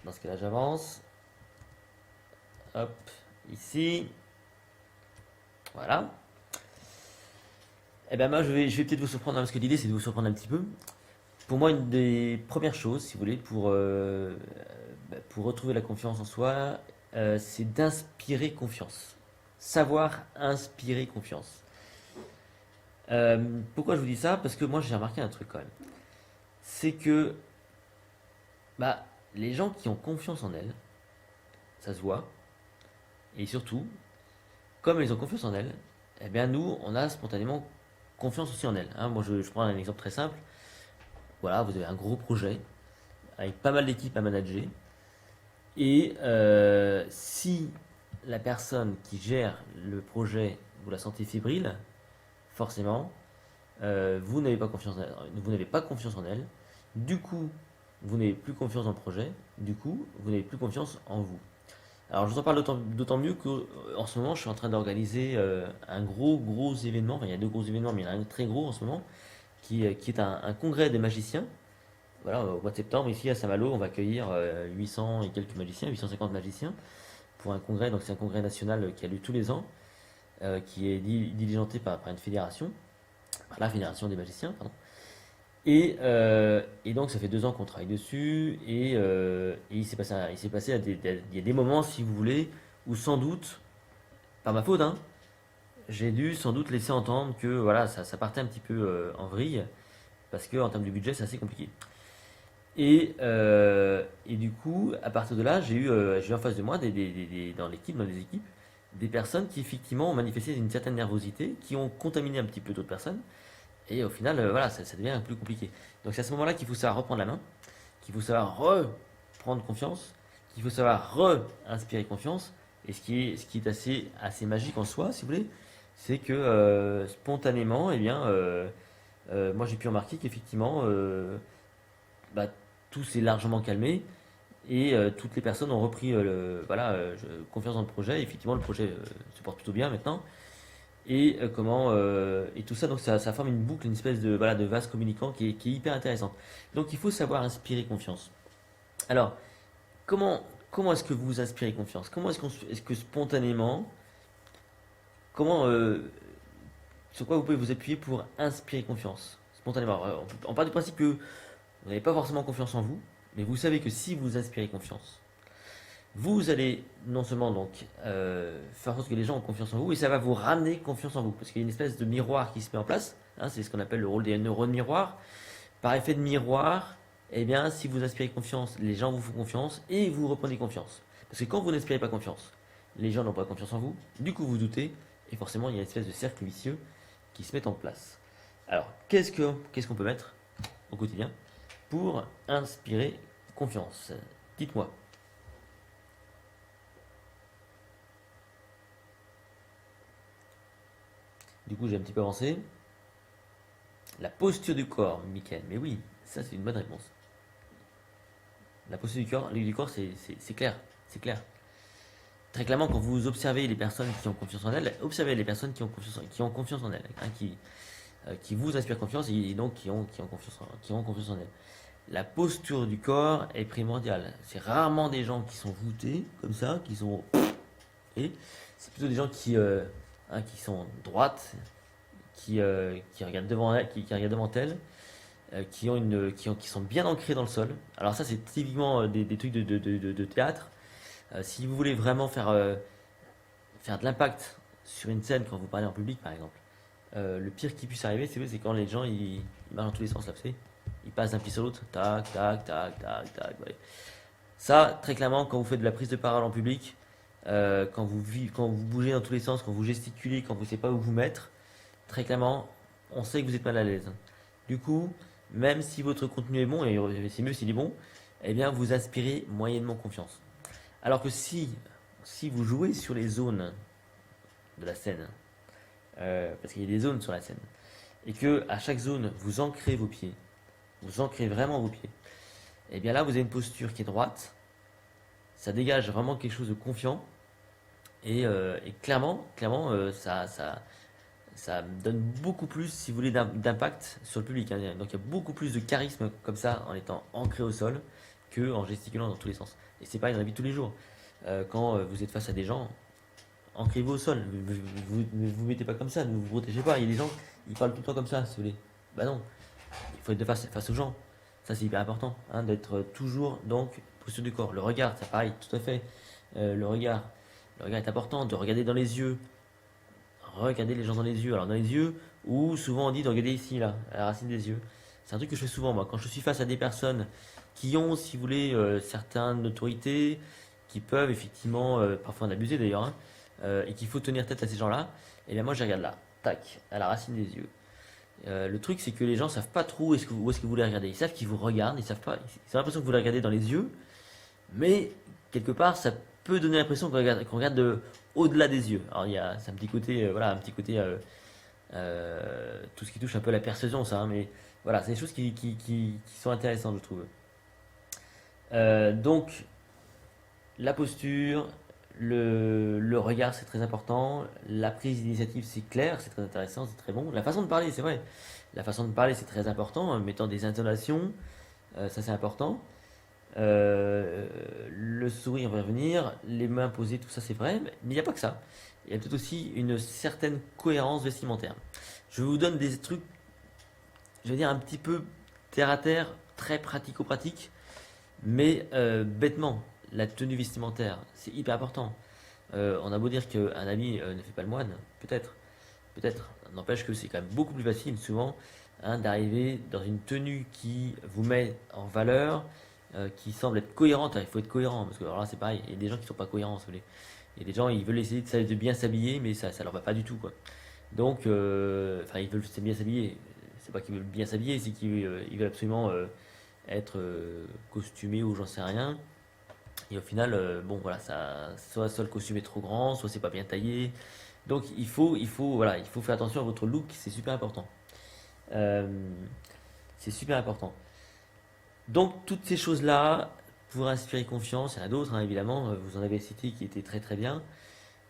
Dans ce cas-là, j'avance. Hop, ici. Voilà. Eh bien, moi, je vais peut-être vous surprendre, hein, parce que l'idée, c'est de vous surprendre un petit peu. Pour moi, une des premières choses, si vous voulez, pour retrouver la confiance en soi, c'est d'inspirer confiance. Savoir inspirer confiance. Pourquoi je vous dis ça? Parce que moi, j'ai remarqué un truc quand même. C'est que bah, les gens qui ont confiance en elles, ça se voit. Et surtout, comme elles ont confiance en elles, eh bien nous, on a spontanément confiance aussi en elles, hein. Moi, je prends un exemple très simple. Voilà, vous avez un gros projet avec pas mal d'équipes à manager. Et si la personne qui gère le projet, vous la sentez fébrile, forcément, vous n'avez pas confiance, vous n'avez pas confiance en elle. Du coup, vous n'avez plus confiance dans le projet. Du coup, vous n'avez plus confiance en vous. Alors, je vous en parle d'autant mieux qu'en ce moment, je suis en train d'organiser un gros événement. Enfin, il y a deux gros événements, mais il y en a un très gros en ce moment, qui est un congrès des magiciens. Voilà, au mois de septembre, ici à Saint-Malo, on va accueillir 800 et quelques magiciens, 850 magiciens, pour un congrès. Donc, c'est un congrès national qui a lieu tous les ans, qui est diligenté par une fédération, par la fédération des magiciens, pardon. Et donc, ça fait 2 ans qu'on travaille dessus, et il s'est passé il y a des moments, si vous voulez, où sans doute, par ma faute, hein, j'ai dû sans doute laisser entendre que voilà, ça partait un petit peu en vrille, parce que en termes de budget, c'est assez compliqué. Et du coup, à partir de là, j'ai eu en face de moi, dans l'équipe, dans les équipes, des personnes qui effectivement ont manifesté une certaine nervosité, qui ont contaminé un petit peu d'autres personnes, et au final, voilà, ça devient plus compliqué. Donc c'est à ce moment-là qu'il faut savoir reprendre la main, qu'il faut savoir reprendre confiance, qu'il faut savoir re-inspirer confiance. Et ce qui est assez magique en soi, si vous voulez, c'est que spontanément, eh bien, moi j'ai pu remarquer qu'effectivement, bah, tout s'est largement calmé et toutes les personnes ont repris voilà, confiance dans le projet. Effectivement, le projet se porte plutôt bien maintenant. Et tout ça, donc ça forme une boucle, une espèce de, voilà, de vase communicant qui est hyper intéressante. Donc il faut savoir inspirer confiance. Alors, comment est-ce que vous inspirez confiance? Est-ce que spontanément, comment, sur quoi vous pouvez vous appuyer pour inspirer confiance? Spontanément. On part du principe que vous n'avez pas forcément confiance en vous, mais vous savez que si vous inspirez confiance, vous allez non seulement donc faire en sorte que les gens ont confiance en vous, et ça va vous ramener confiance en vous, parce qu'il y a une espèce de miroir qui se met en place, hein, c'est ce qu'on appelle le rôle des neurones miroirs. Par effet de miroir, eh bien, si vous inspirez confiance, les gens vous font confiance et vous reprenez confiance. Parce que quand vous n'inspirez pas confiance, les gens n'ont pas confiance en vous, du coup vous doutez, et forcément il y a une espèce de cercle vicieux qui se met en place. Alors, qu'est-ce qu'on peut mettre au quotidien pour inspirer confiance? Dites-moi. Du coup, j'ai un petit peu avancé. La posture du corps, Michael. Mais oui, ça c'est une bonne réponse. La posture du corps, c'est clair. C'est clair. Très clairement, quand vous observez les personnes qui ont confiance en elles, observez les personnes qui ont confiance en elles, hein, qui vous inspirent confiance et donc qui ont confiance en elles. La posture du corps est primordiale. C'est rarement des gens qui sont voûtés comme ça, qui sont. Et c'est plutôt des gens qui sont droites, qui regardent devant elles, qui regardent devant elles, qui sont bien ancrés dans le sol. Alors ça, c'est typiquement des trucs de théâtre. Si vous voulez vraiment faire de l'impact sur une scène quand vous parlez en public, par exemple, le pire qui puisse arriver, c'est quand les gens ils marchent dans tous les sens là, vous savez. Ils passent d'un pied sur l'autre, tac, tac, tac, tac, tac. Ouais. Ça, très clairement, quand vous faites de la prise de parole en public, quand vous bougez dans tous les sens, quand vous gesticulez, quand vous ne savez pas où vous mettre, très clairement, on sait que vous êtes mal à l'aise. Du coup, même si votre contenu est bon, et c'est mieux s'il est bon, eh bien, vous inspirez moyennement confiance. Alors que si vous jouez sur les zones de la scène, parce qu'il y a des zones sur la scène, et que à chaque zone, vous ancrez vos pieds, vous ancrez vraiment vos pieds, et bien là, vous avez une posture qui est droite, ça dégage vraiment quelque chose de confiant, et clairement, ça donne beaucoup plus, si vous voulez, d'impact sur le public, hein. Donc il y a beaucoup plus de charisme comme ça en étant ancré au sol que en gesticulant dans tous les sens. Et c'est pareil dans la vie de tous les jours. Quand vous êtes face à des gens, ancrez-vous au sol. Vous mettez pas comme ça, ne vous protégez pas. Il y a des gens, ils parlent tout le temps comme ça, si vous voulez. Bah non, il faut être de face aux gens. Ça c'est hyper important, hein, d'être toujours donc posture du corps. Le regard, c'est pareil, tout à fait. Le regard est important, de regarder dans les yeux. Regarder les gens dans les yeux. Alors dans les yeux, ou souvent on dit de regarder ici, là, à la racine des yeux. C'est un truc que je fais souvent, moi. Quand je suis face à des personnes qui ont, si vous voulez, certaines autorités, qui peuvent effectivement parfois en abuser d'ailleurs, hein, et qu'il faut tenir tête à ces gens-là, et bien moi je les regarde là, tac, à la racine des yeux. Le truc c'est que les gens savent pas trop où est-ce que vous les regardez. Ils savent qu'ils vous regardent, ils savent pas, ils ont l'impression que vous les regardez dans les yeux, mais quelque part ça peut donner l'impression qu'on regarde au-delà des yeux. Alors c'est un petit côté, voilà, un petit côté tout ce qui touche un peu à la persuasion, ça, hein, mais voilà, c'est des choses qui sont intéressantes, je trouve. Donc, la posture, le regard, c'est très important. La prise d'initiative, c'est clair, c'est très intéressant, c'est très bon. La façon de parler, c'est vrai. La façon de parler, c'est très important, en mettant des intonations, ça c'est important. Le sourire, on va y revenir. Les mains posées, tout ça, c'est vrai. Mais il n'y a pas que ça. Il y a peut-être aussi une certaine cohérence vestimentaire. Je vous donne des trucs, je vais dire, un petit peu terre à terre, très pratico-pratique, mais bêtement, la tenue vestimentaire, c'est hyper important. On a beau dire qu'un habit ne fait pas le moine, peut-être, peut-être. N'empêche que c'est quand même beaucoup plus facile, souvent, hein, d'arriver dans une tenue qui vous met en valeur, qui semble être cohérente. Alors, il faut être cohérent, parce que alors là, c'est pareil, il y a des gens qui ne sont pas cohérents, si vous voulez. Il y a des gens, ils veulent essayer de bien s'habiller, mais ça leur va pas du tout, quoi. Donc, enfin, ils veulent bien s'habiller. C'est pas qu'ils veulent bien s'habiller, c'est qu'ils veulent absolument être costumés ou j'en sais rien. Et au final, bon, voilà, soit le costume est trop grand, soit c'est pas bien taillé. Donc, voilà, il faut faire attention à votre look, c'est super important. Euh, c'est super important. Donc, toutes ces choses-là, pour inspirer confiance, il y en a d'autres, hein, évidemment, vous en avez cité qui étaient très très bien.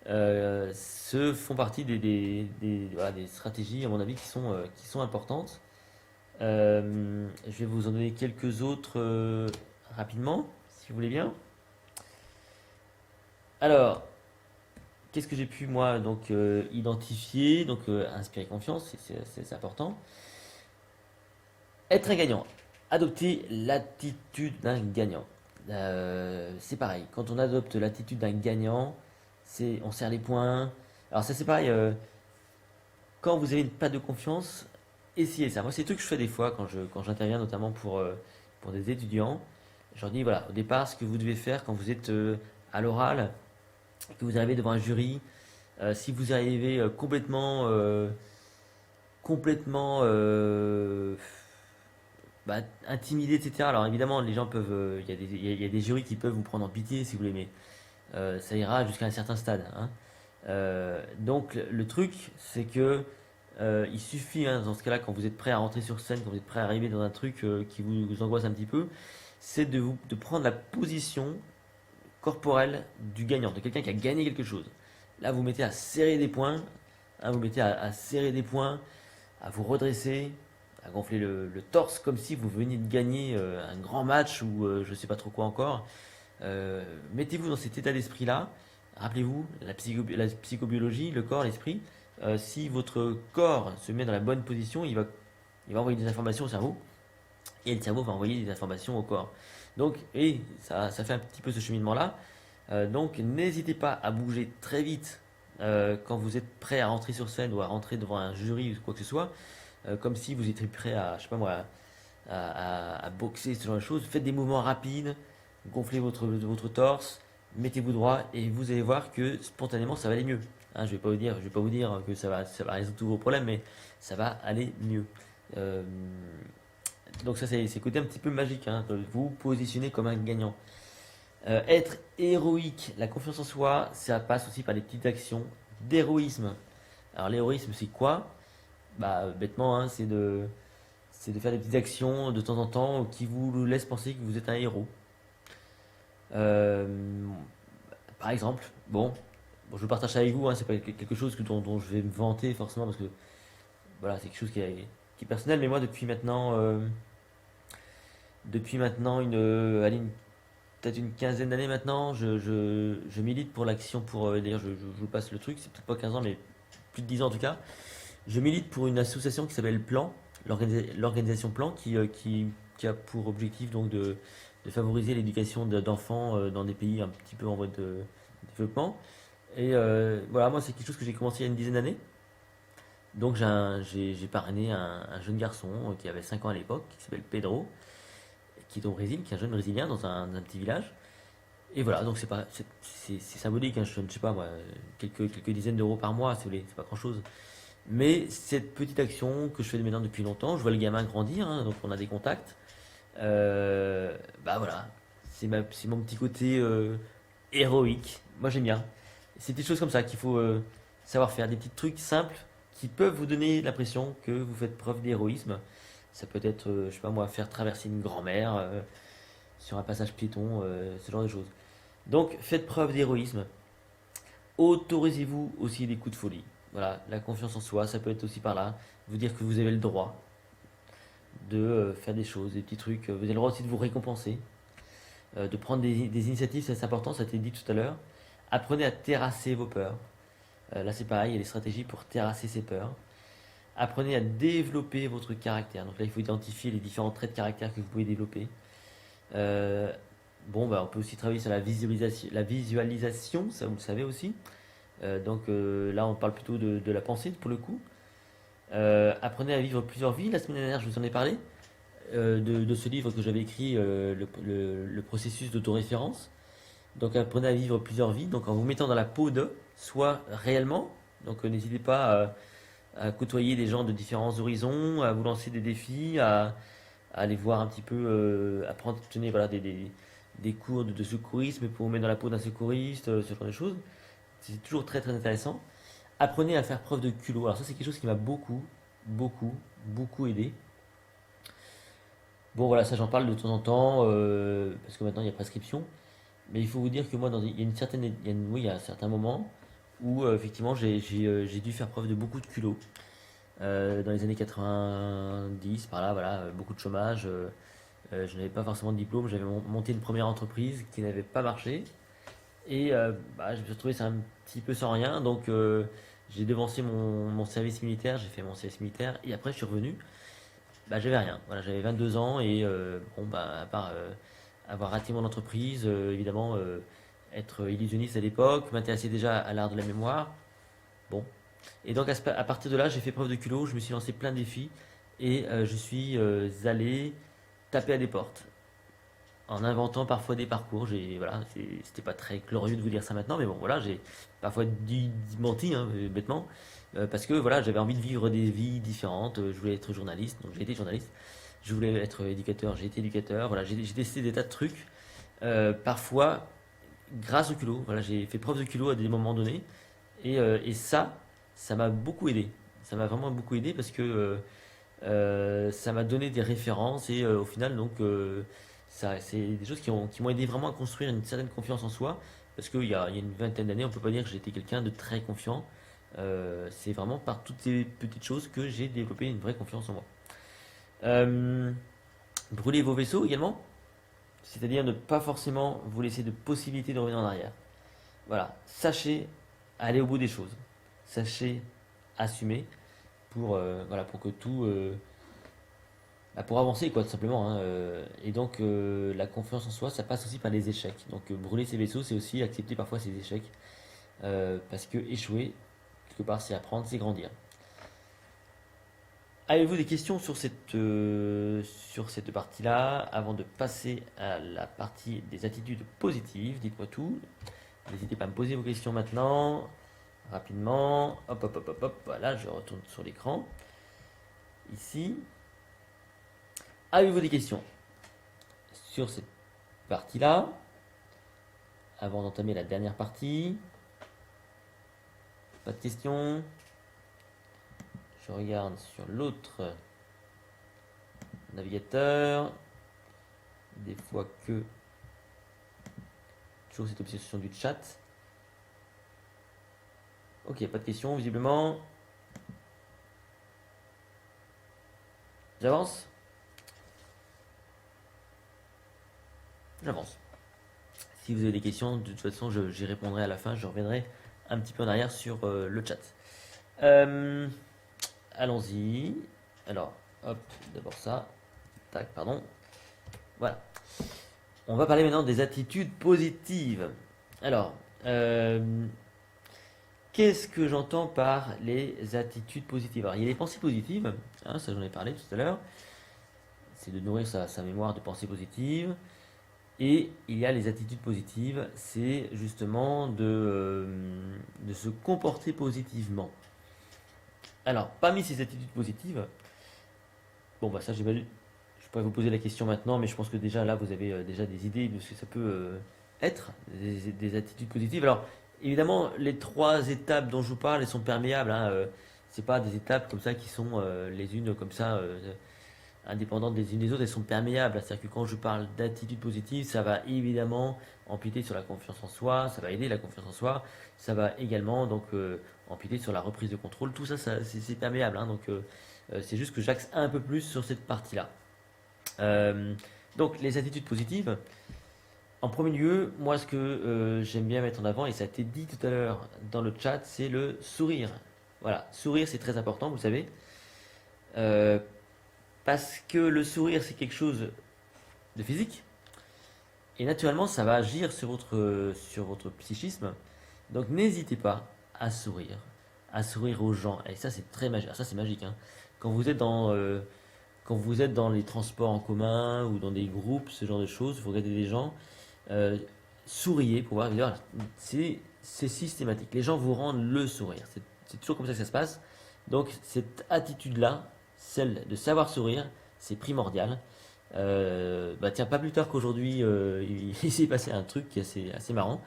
Ce font partie voilà, des stratégies, à mon avis, qui sont importantes. Je vais vous en donner quelques autres rapidement, si vous voulez bien. Alors, qu'est-ce que j'ai pu, moi, donc, identifier, donc, inspirer confiance, c'est important. Être un gagnant. Adopter l'attitude d'un gagnant. C'est pareil, quand on adopte l'attitude d'un gagnant, on serre les poings. Alors ça c'est pareil, quand vous avez une perte de confiance, essayez ça. Moi c'est le truc que je fais des fois quand j'interviens notamment pour des étudiants. Je leur dis voilà, au départ ce que vous devez faire quand vous êtes à l'oral, que vous arrivez devant un jury, si vous arrivez complètement intimidé, etc. Alors évidemment les gens peuvent, il y a des jurys qui peuvent vous prendre en pitié si vous voulez, mais ça ira jusqu'à un certain stade, hein. Donc le truc, c'est que il suffit, hein, dans ce cas-là, quand vous êtes prêt à rentrer sur scène, quand vous êtes prêt à arriver dans un truc qui vous angoisse un petit peu, c'est de prendre la position corporelle du gagnant, de quelqu'un qui a gagné quelque chose. Là, vous mettez à serrer des poings, hein, vous mettez à serrer des poings, à vous redresser, à gonfler le torse comme si vous veniez de gagner un grand match ou je ne sais pas trop quoi encore. Mettez-vous dans cet état d'esprit-là. Rappelez-vous, la psychobiologie, le corps, l'esprit. Si votre corps se met dans la bonne position, il va envoyer des informations au cerveau. Et le cerveau va envoyer des informations au corps. Donc, et ça fait un petit peu ce cheminement-là. Donc, n'hésitez pas à bouger très vite quand vous êtes prêt à rentrer sur scène ou à rentrer devant un jury ou quoi que ce soit. Comme si vous étiez prêt à, je sais pas moi, à boxer, ce genre de choses. Faites des mouvements rapides, gonflez votre torse, mettez-vous droit et vous allez voir que spontanément ça va aller mieux. Hein, je vais pas vous dire que ça va résoudre tous vos problèmes, mais ça va aller mieux. Euh, donc ça c'est le côté un petit peu magique, hein, de vous positionner comme un gagnant. Être héroïque, la confiance en soi, ça passe aussi par des petites actions d'héroïsme. Alors l'héroïsme c'est quoi? Bah bêtement, hein, c'est de faire des petites actions de temps en temps qui vous laissent penser que vous êtes un héros. Euh, Par exemple, bon, je partage ça avec vous, hein, c'est pas quelque chose dont je vais me vanter forcément parce que voilà, c'est quelque chose qui est personnel, mais moi depuis maintenant allez, peut-être une quinzaine d'années maintenant, je milite pour l'action pour, d'ailleurs je vous passe le truc, c'est peut-être pas 15 ans, mais plus de 10 ans en tout cas, je milite pour une association qui s'appelle Plan, l'organisation Plan, qui a pour objectif donc de favoriser l'éducation d'enfants dans des pays un petit peu en voie de développement. Et voilà, moi c'est quelque chose que j'ai commencé il y a une dizaine d'années. Donc j'ai parrainé un jeune garçon qui avait 5 ans à l'époque, qui s'appelle Pedro, qui est au Brésil, qui est un jeune Brésilien dans un petit village. Et voilà, donc c'est pas, c'est symbolique, hein, je ne sais pas moi, quelques dizaines d'euros par mois, si vous voulez, c'est pas grand-chose. Mais cette petite action que je fais maintenant depuis longtemps, je vois le gamin grandir, hein, donc on a des contacts. Bah voilà, c'est mon petit côté héroïque. Moi j'aime bien. C'est des choses comme ça qu'il faut savoir faire, des petits trucs simples qui peuvent vous donner l'impression que vous faites preuve d'héroïsme. Ça peut être, je sais pas moi, faire traverser une grand-mère sur un passage piéton, ce genre de choses. Donc faites preuve d'héroïsme. Autorisez-vous aussi des coups de folie. Voilà, la confiance en soi, ça peut être aussi par là. Vous dire que vous avez le droit de faire des choses, des petits trucs. Vous avez le droit aussi de vous récompenser, de prendre des initiatives, c'est important, ça a été dit tout à l'heure. Apprenez à terrasser vos peurs. Là c'est pareil, il y a des stratégies pour terrasser ses peurs. Apprenez à développer votre caractère. Donc là il faut identifier les différents traits de caractère que vous pouvez développer. Euh, bon, bah, on peut aussi travailler sur la visualisation, ça vous le savez aussi. Là on parle plutôt de la pensée pour le coup. Apprenez à vivre plusieurs vies. La semaine dernière je vous en ai parlé. De ce livre que j'avais écrit, le processus d'autoréférence. Donc apprenez à vivre plusieurs vies, donc en vous mettant dans la peau de, soit réellement, donc n'hésitez pas à côtoyer des gens de différents horizons, à vous lancer des défis, à aller voir un petit peu, apprendre, tenez, voilà, des cours de secourisme pour vous mettre dans la peau d'un secouriste, ce genre de choses. C'est toujours très très intéressant. Apprenez à faire preuve de culot. Alors ça c'est quelque chose qui m'a beaucoup, beaucoup aidé. Bon voilà, ça j'en parle de temps en temps, parce que maintenant il y a prescription. Mais il faut vous dire que moi, il y a une certaine, oui, il y a un certain moment où effectivement j'ai dû faire preuve de beaucoup de culot. Dans les années 90, par là, voilà, beaucoup de chômage. Je n'avais pas forcément de diplôme, j'avais monté une première entreprise qui n'avait pas marché. Et bah, je me suis retrouvé un petit peu sans rien, donc j'ai devancé mon service militaire, j'ai fait mon service militaire, et après je suis revenu. Bah, j'avais rien. Voilà, j'avais 22 ans et bon, bah, à part avoir raté mon entreprise, évidemment, être illusionniste à l'époque, m'intéresser déjà à l'art de la mémoire. Bon. Et donc à partir de là, j'ai fait preuve de culot, je me suis lancé plein de défis et je suis allé taper à des portes en inventant parfois des parcours. Voilà, c'était pas très glorieux de vous dire ça maintenant, mais bon, voilà, j'ai parfois menti, hein, bêtement, parce que voilà, j'avais envie de vivre des vies différentes. Je voulais être journaliste, donc j'ai été journaliste. Je voulais être éducateur, j'ai été éducateur. Voilà, j'ai décidé des tas de trucs. Parfois, grâce au culot, voilà, j'ai fait preuve de culot à des moments donnés, et ça m'a beaucoup aidé. Ça m'a vraiment beaucoup aidé parce que ça m'a donné des références et au final, donc, c'est des choses qui m'ont aidé vraiment à construire une certaine confiance en soi. Parce qu'il y a une vingtaine d'années, on ne peut pas dire que j'étais quelqu'un de très confiant. C'est vraiment par toutes ces petites choses que j'ai développé une vraie confiance en moi. Euh, Brûlez vos vaisseaux également, c'est-à-dire ne pas forcément vous laisser de possibilité de revenir en arrière. Voilà, sachez aller au bout des choses, sachez assumer voilà, pour que tout, bah, pour avancer quoi, tout simplement, hein. Et donc la confiance en soi, ça passe aussi par les échecs. Donc brûler ses vaisseaux, c'est aussi accepter parfois ses échecs, parce que échouer quelque part, c'est apprendre, c'est grandir. Avez-vous des questions sur cette partie-là avant de passer à la partie des attitudes positives? Dites-moi tout. N'hésitez pas à me poser vos questions maintenant, rapidement. Hop, hop, hop, hop, hop. Voilà, je retourne sur l'écran. Ici. Avez-vous des questions sur cette partie-là avant d'entamer la dernière partie? Pas de questions? Je regarde sur l'autre navigateur. Des fois que... Toujours cette obsession du chat. Ok, pas de questions visiblement. J'avance? J'avance. Si vous avez des questions, de toute façon, j'y répondrai à la fin. Je reviendrai un petit peu en arrière sur le chat. Allons-y. Alors, hop, d'abord ça. Tac, pardon. Voilà. On va parler maintenant des attitudes positives. Alors, qu'est-ce que j'entends par les attitudes positives? Alors, il y a les pensées positives, hein, ça j'en ai parlé tout à l'heure. C'est de nourrir sa mémoire de pensées positives. Et il y a les attitudes positives, c'est justement de se comporter positivement. Alors, parmi ces attitudes positives, bon bah ça j'imagine, je pourrais vous poser la question maintenant, mais je pense que déjà là vous avez déjà des idées de ce que ça peut être, des attitudes positives. Alors, évidemment, les trois étapes dont je vous parle, elles sont perméables, hein, c'est pas des étapes comme ça qui sont les unes comme ça indépendantes des unes des autres, elles sont perméables. C'est-à-dire que quand je parle d'attitude positive, ça va évidemment empiéter sur la confiance en soi, ça va aider la confiance en soi, ça va également donc empiéter sur la reprise de contrôle. Tout ça, c'est perméable, hein, donc c'est juste que j'axe un peu plus sur cette partie-là. Euh, donc les attitudes positives. En premier lieu, moi ce que j'aime bien mettre en avant, et ça a été dit tout à l'heure dans le chat, c'est le sourire. Voilà, sourire c'est très important, vous savez. Euh, Parce que le sourire, c'est quelque chose de physique. Et naturellement, ça va agir sur votre psychisme. Donc n'hésitez pas à sourire aux gens. Et ça, c'est très magique. Ça, c'est magique, hein. Quand vous êtes quand vous êtes dans les transports en commun ou dans des groupes, ce genre de choses, vous regardez des gens, euh, souriez pour voir. C'est systématique. Les gens vous rendent le sourire. C'est toujours comme ça que ça se passe. Donc cette attitude-là, celle de savoir sourire, c'est primordial. Bah tiens, pas plus tard qu'aujourd'hui, il s'est passé un truc qui est assez marrant.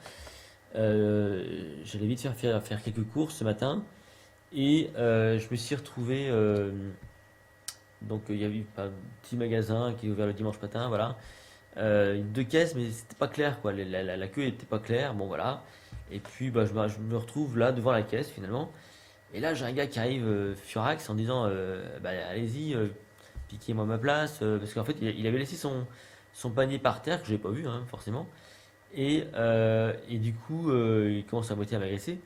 J'allais vite faire quelques courses ce matin et je me suis retrouvé. Donc il y a eu un petit magasin qui est ouvert le dimanche matin, voilà. Deux caisses, mais c'était pas clair quoi. La queue était pas claire, bon voilà. Et puis bah, je me retrouve là devant la caisse finalement. Et là j'ai un gars qui arrive furax en disant bah, allez-y, piquez-moi ma place. Parce qu'en fait il avait laissé son panier par terre, que j'ai pas vu hein, forcément. Et du coup il commence à moitié à m'agresser.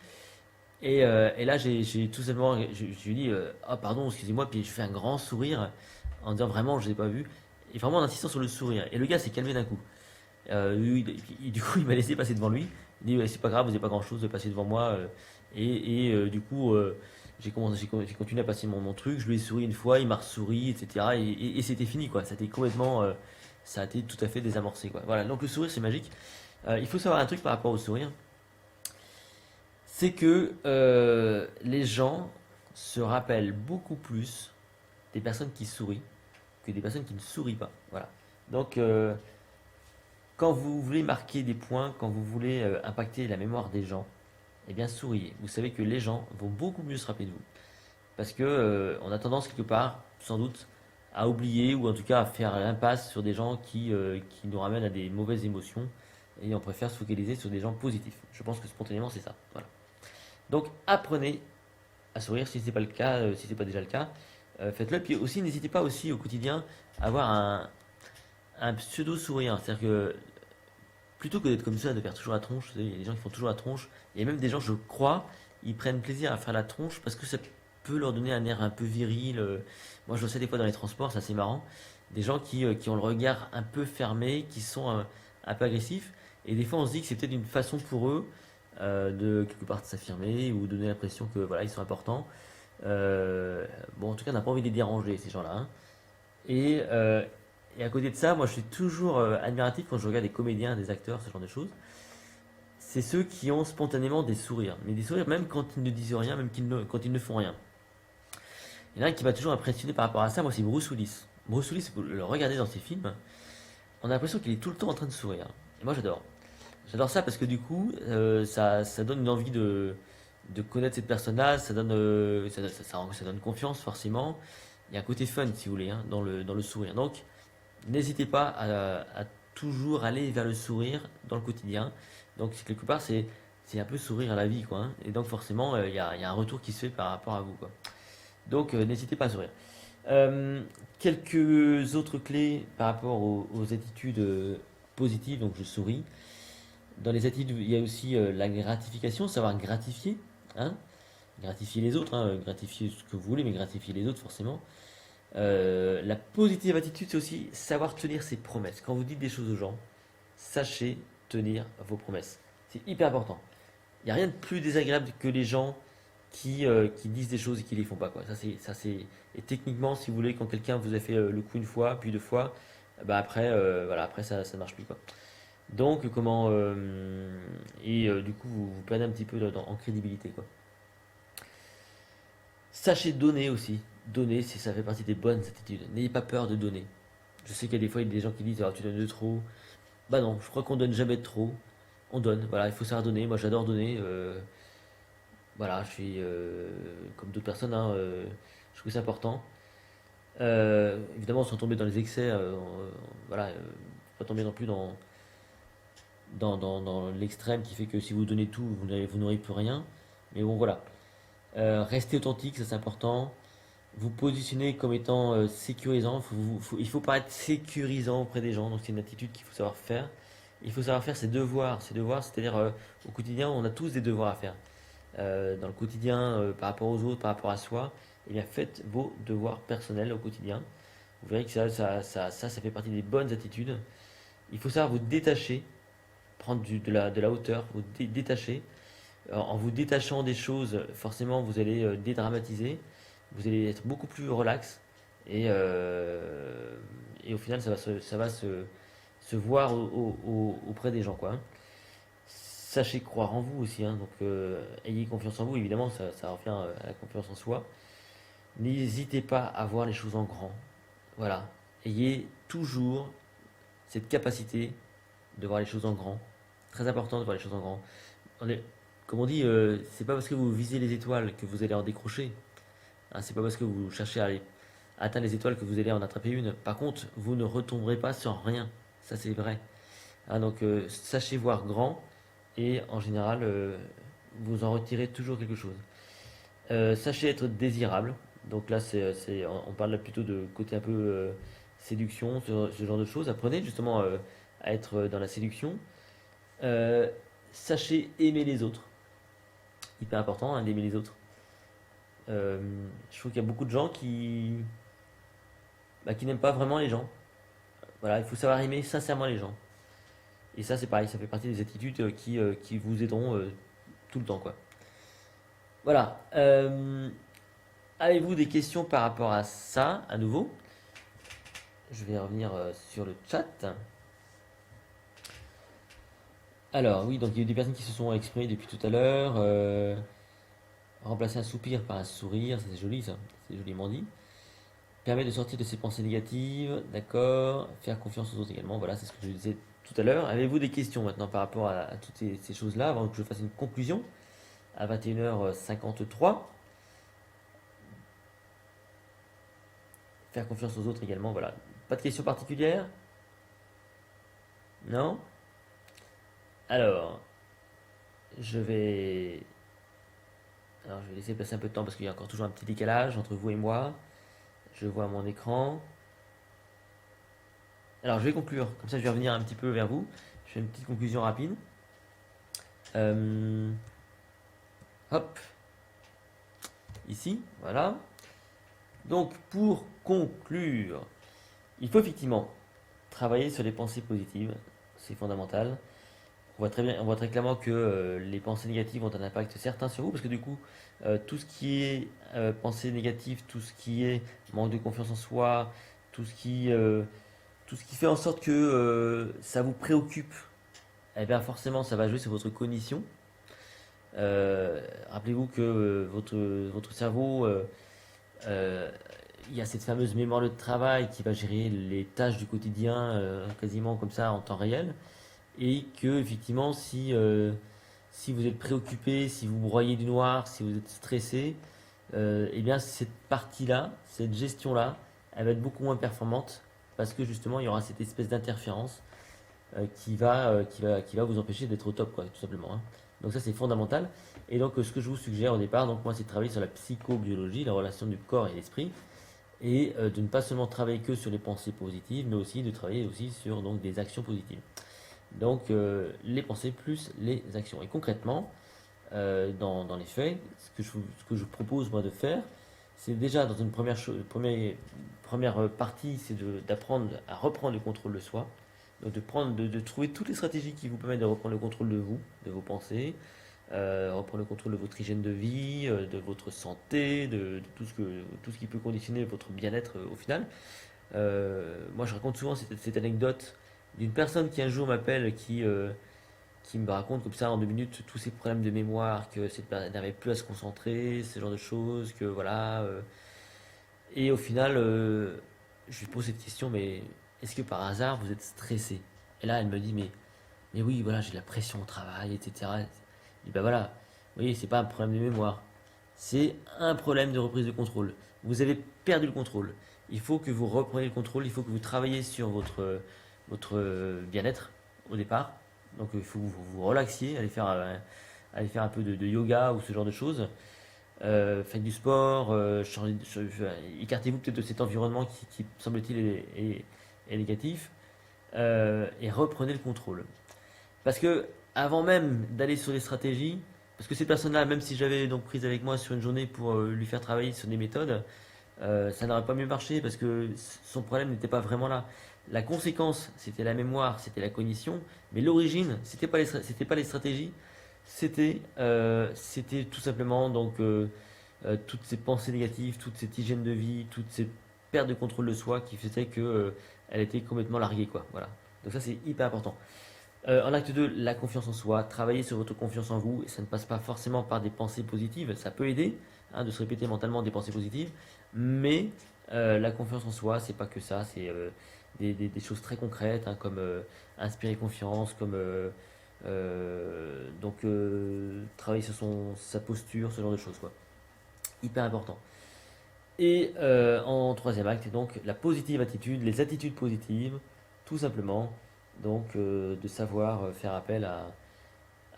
Et là j'ai tout simplement, je lui dis ah pardon, excusez-moi, puis je fais un grand sourire en disant vraiment je l'ai pas vu. Et vraiment en insistant sur le sourire. Et le gars s'est calmé d'un coup. Du coup, il m'a laissé passer devant lui. Il dit, ouais, c'est pas grave, vous n'avez pas grand chose de passer devant moi. Du coup, j'ai continué à passer mon truc. Je lui ai souri une fois, il m'a souri, etc. Et c'était fini, quoi. Ça a été complètement, ça a été tout à fait désamorcé, quoi. Voilà. Donc le sourire, c'est magique. Il faut savoir un truc par rapport au sourire, c'est que les gens se rappellent beaucoup plus des personnes qui sourient que des personnes qui ne sourient pas. Voilà. Donc quand vous voulez marquer des points, quand vous voulez impacter la mémoire des gens, eh bien souriez. Vous savez que les gens vont beaucoup mieux se rappeler de vous. Parce que on a tendance quelque part, sans doute, à oublier ou en tout cas à faire l'impasse sur des gens qui nous ramènent à des mauvaises émotions et on préfère se focaliser sur des gens positifs. Je pense que spontanément c'est ça. Voilà. Donc apprenez à sourire si ce n'est pas le cas, si ce n'est pas déjà le cas, faites-le. Puis aussi n'hésitez pas aussi au quotidien à avoir un pseudo sourire. C'est-à-dire que plutôt que d'être comme ça, de faire toujours la tronche, il y a des gens qui font toujours la tronche, et même des gens, je crois, ils prennent plaisir à faire la tronche parce que ça peut leur donner un air un peu viril. Moi, je le sais des fois dans les transports, c'est assez marrant. Des gens qui ont le regard un peu fermé, qui sont un peu agressifs, et des fois on se dit que c'est peut-être une façon pour eux de quelque part de s'affirmer ou donner l'impression que voilà, ils sont importants. Bon, en tout cas, on n'a pas envie de les déranger, ces gens-là, hein. Et, euh, et à côté de ça, moi je suis toujours admiratif quand je regarde des comédiens, des acteurs, ce genre de choses. C'est ceux qui ont spontanément des sourires. Mais des sourires même quand ils ne disent rien, même quand ils ne font rien. Il y en a un qui m'a toujours impressionné par rapport à ça, moi c'est Bruce Willis. Bruce Willis, vous le regardez dans ses films, on a l'impression qu'il est tout le temps en train de sourire. Et moi j'adore. J'adore ça parce que du coup, ça donne une envie de connaître cette personne-là, ça donne confiance forcément. Il y a un côté fun, si vous voulez, hein, dans le sourire. Donc, n'hésitez pas à toujours aller vers le sourire dans le quotidien. Donc quelque part c'est un peu sourire à la vie quoi, hein. Et donc forcément il y a un retour qui se fait par rapport à vous quoi. Donc n'hésitez pas à sourire. Euh, Quelques autres clés par rapport aux attitudes positives. Donc je souris. Dans les attitudes il y a aussi la gratification, savoir gratifier, hein, gratifier les autres, hein, gratifier ce que vous voulez mais gratifier les autres forcément. La positive attitude, c'est aussi savoir tenir ses promesses. Quand vous dites des choses aux gens, sachez tenir vos promesses. C'est hyper important. Il n'y a rien de plus désagréable que les gens qui disent des choses et qui ne les font pas, quoi. Et techniquement, si vous voulez, quand quelqu'un vous a fait le coup une fois, puis deux fois, bah après, voilà, après ça ne marche plus, quoi. Donc, du coup, vous perdez un petit peu en crédibilité, quoi. Sachez donner aussi. Donner, ça fait partie des bonnes attitudes. N'ayez pas peur de donner. Je sais qu'il y a des fois il y a des gens qui disent, ah, tu donnes de trop. Bah non, je crois qu'on donne jamais de trop. On donne, voilà, il faut savoir donner. Moi, j'adore donner. Voilà, je suis comme d'autres personnes, hein, je trouve c'est important. Évidemment, sans tomber dans les excès, voilà, faut pas tomber non plus dans l'extrême qui fait que si vous donnez tout, vous n'aurez plus rien. Mais bon, voilà. Restez authentique, ça c'est important. Vous positionnez comme étant sécurisant. Il faut paraître sécurisant auprès des gens. Donc c'est une attitude qu'il faut savoir faire. Il faut savoir faire ses devoirs. Ses devoirs, c'est-à-dire au quotidien, on a tous des devoirs à faire. Dans le quotidien, par rapport aux autres, par rapport à soi, eh bien faites vos devoirs personnels au quotidien. Vous verrez que ça fait partie des bonnes attitudes. Il faut savoir vous détacher, prendre de la hauteur, vous détacher. En vous détachant des choses, forcément, vous allez dédramatiser, vous allez être beaucoup plus relax et au final, ça va se voir auprès des gens, quoi, hein. Sachez croire en vous aussi, hein, donc ayez confiance en vous, évidemment, ça revient à la confiance en soi. N'hésitez pas à voir les choses en grand. Voilà. Ayez toujours cette capacité de voir les choses en grand. Très important de voir les choses en grand. On est, Comme on dit, c'est pas parce que vous visez les étoiles que vous allez en décrocher. Hein, c'est pas parce que vous cherchez à atteindre les étoiles que vous allez en attraper une. Par contre, vous ne retomberez pas sur rien. Ça, c'est vrai. Hein, donc, sachez voir grand et en général, vous en retirez toujours quelque chose. Sachez être désirable. Donc là, on parle là plutôt de côté un peu séduction, ce genre de choses. Apprenez justement à être dans la séduction. Euh, Sachez aimer les autres. Hyper important, hein, d'aimer les autres. Euh, je trouve qu'il y a beaucoup de gens qui n'aiment pas vraiment les gens. Voilà, il faut savoir aimer sincèrement les gens. Et ça, c'est pareil, ça fait partie des attitudes qui vous aideront tout le temps, quoi. Voilà. Avez-vous des questions par rapport à ça, à nouveau? Je vais revenir sur le chat. Alors, oui, donc il y a eu des personnes qui se sont exprimées depuis tout à l'heure. Remplacer un soupir par un sourire, ça c'est joli, ça. C'est joliment dit. Permet de sortir de ses pensées négatives, d'accord. Faire confiance aux autres également, voilà, c'est ce que je disais tout à l'heure. Avez-vous des questions maintenant par rapport à toutes ces choses-là, avant que je fasse une conclusion à 21h53? Faire confiance aux autres également, voilà. Pas de questions particulières? Non? Alors, je vais... Alors, je vais laisser passer un peu de temps parce qu'il y a encore toujours un petit décalage entre vous et moi. Je vois mon écran. Alors, je vais conclure. Comme ça, je vais revenir un petit peu vers vous. Je fais une petite conclusion rapide. Euh, Hop, ici, voilà. Donc, pour conclure, il faut effectivement travailler sur les pensées positives. C'est fondamental. On voit très clairement que les pensées négatives ont un impact certain sur vous, parce que du coup, tout ce qui est pensée négative, tout ce qui est manque de confiance en soi, tout ce qui, euh, tout ce qui fait en sorte que ça vous préoccupe, eh bien forcément, ça va jouer sur votre cognition. Rappelez-vous que votre cerveau, euh, il y a cette fameuse mémoire de travail qui va gérer les tâches du quotidien quasiment comme ça en temps réel. Et que effectivement si vous êtes préoccupé, si vous broyez du noir, si vous êtes stressé, eh bien cette partie-là, cette gestion-là, elle va être beaucoup moins performante parce que justement il y aura cette espèce d'interférence qui va vous empêcher d'être au top, quoi, tout simplement, hein. Donc ça c'est fondamental. Et donc ce que je vous suggère au départ, donc moi c'est de travailler sur la psychobiologie, la relation du corps et l'esprit, et de ne pas seulement travailler que sur les pensées positives, mais aussi de travailler aussi sur donc des actions positives. Donc les pensées plus les actions. Et concrètement, dans les faits, ce que je propose moi de faire, c'est déjà dans une première partie, c'est d'apprendre à reprendre le contrôle de soi. Donc de trouver toutes les stratégies qui vous permettent de reprendre le contrôle de vous, de vos pensées, reprendre le contrôle de votre hygiène de vie, de votre santé, de tout ce qui peut conditionner votre bien-être au final. Moi je raconte souvent cette anecdote d'une personne qui un jour m'appelle, qui me raconte comme ça en 2 minutes tous ses problèmes de mémoire, que cette personne n'arrivait plus à se concentrer, ce genre de choses, que voilà. Et au final, je lui pose cette question, mais est-ce que par hasard vous êtes stressé? Et là, elle me dit, mais oui, voilà, j'ai de la pression au travail, etc. Et ben voilà, oui, c'est pas un problème de mémoire, c'est un problème de reprise de contrôle. Vous avez perdu le contrôle. Il faut que vous repreniez le contrôle, il faut que vous travailliez sur votre bien-être au départ. Donc il faut que vous vous relaxiez, allez faire un peu de yoga ou ce genre de choses. Faites du sport, écartez-vous peut-être de cet environnement qui semble-t-il est négatif, et reprenez le contrôle. Parce que avant même d'aller sur les stratégies, parce que cette personne-là, même si j'avais donc prise avec moi sur une journée pour lui faire travailler sur des méthodes, ça n'aurait pas mieux marché parce que son problème n'était pas vraiment là. La conséquence, c'était la mémoire, c'était la cognition, mais l'origine, c'était pas les stratégies, c'était tout simplement donc toutes ces pensées négatives, toute cette hygiène de vie, toutes ces pertes de contrôle de soi qui faisaient que elle était complètement larguée, quoi. Voilà. Donc ça, c'est hyper important. En acte 2, la confiance en soi, travailler sur votre confiance en vous, et ça ne passe pas forcément par des pensées positives, ça peut aider hein, de se répéter mentalement des pensées positives, mais la confiance en soi, c'est pas que ça, c'est des choses très concrètes, hein, comme inspirer confiance, comme travailler sur sa posture, ce genre de choses, quoi. Hyper important. Et en troisième acte, donc la positive attitude, les attitudes positives, tout simplement, donc de savoir faire appel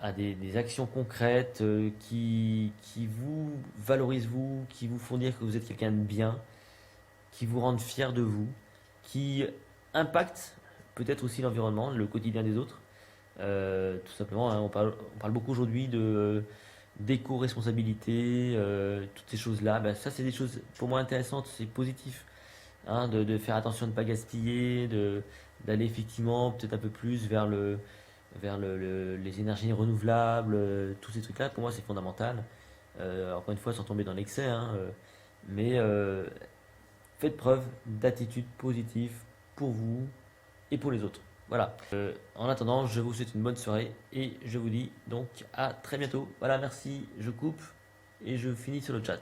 à des actions concrètes qui vous valorisent vous, qui vous font dire que vous êtes quelqu'un de bien, qui vous rendent fier de vous, qui impactent peut-être aussi l'environnement, le quotidien des autres. Tout simplement, hein, on parle beaucoup aujourd'hui d'éco-responsabilité, toutes ces choses-là. Ben, ça, c'est des choses pour moi intéressantes, c'est positif hein, de faire attention de ne pas gaspiller, d'aller effectivement peut-être un peu plus vers les énergies renouvelables, tous ces trucs-là, pour moi c'est fondamental. Encore une fois, sans tomber dans l'excès, hein, mais faites preuve d'attitude positive pour vous et pour les autres. Voilà. En attendant, je vous souhaite une bonne soirée et je vous dis donc à très bientôt. Voilà, merci, je coupe et je finis sur le chat.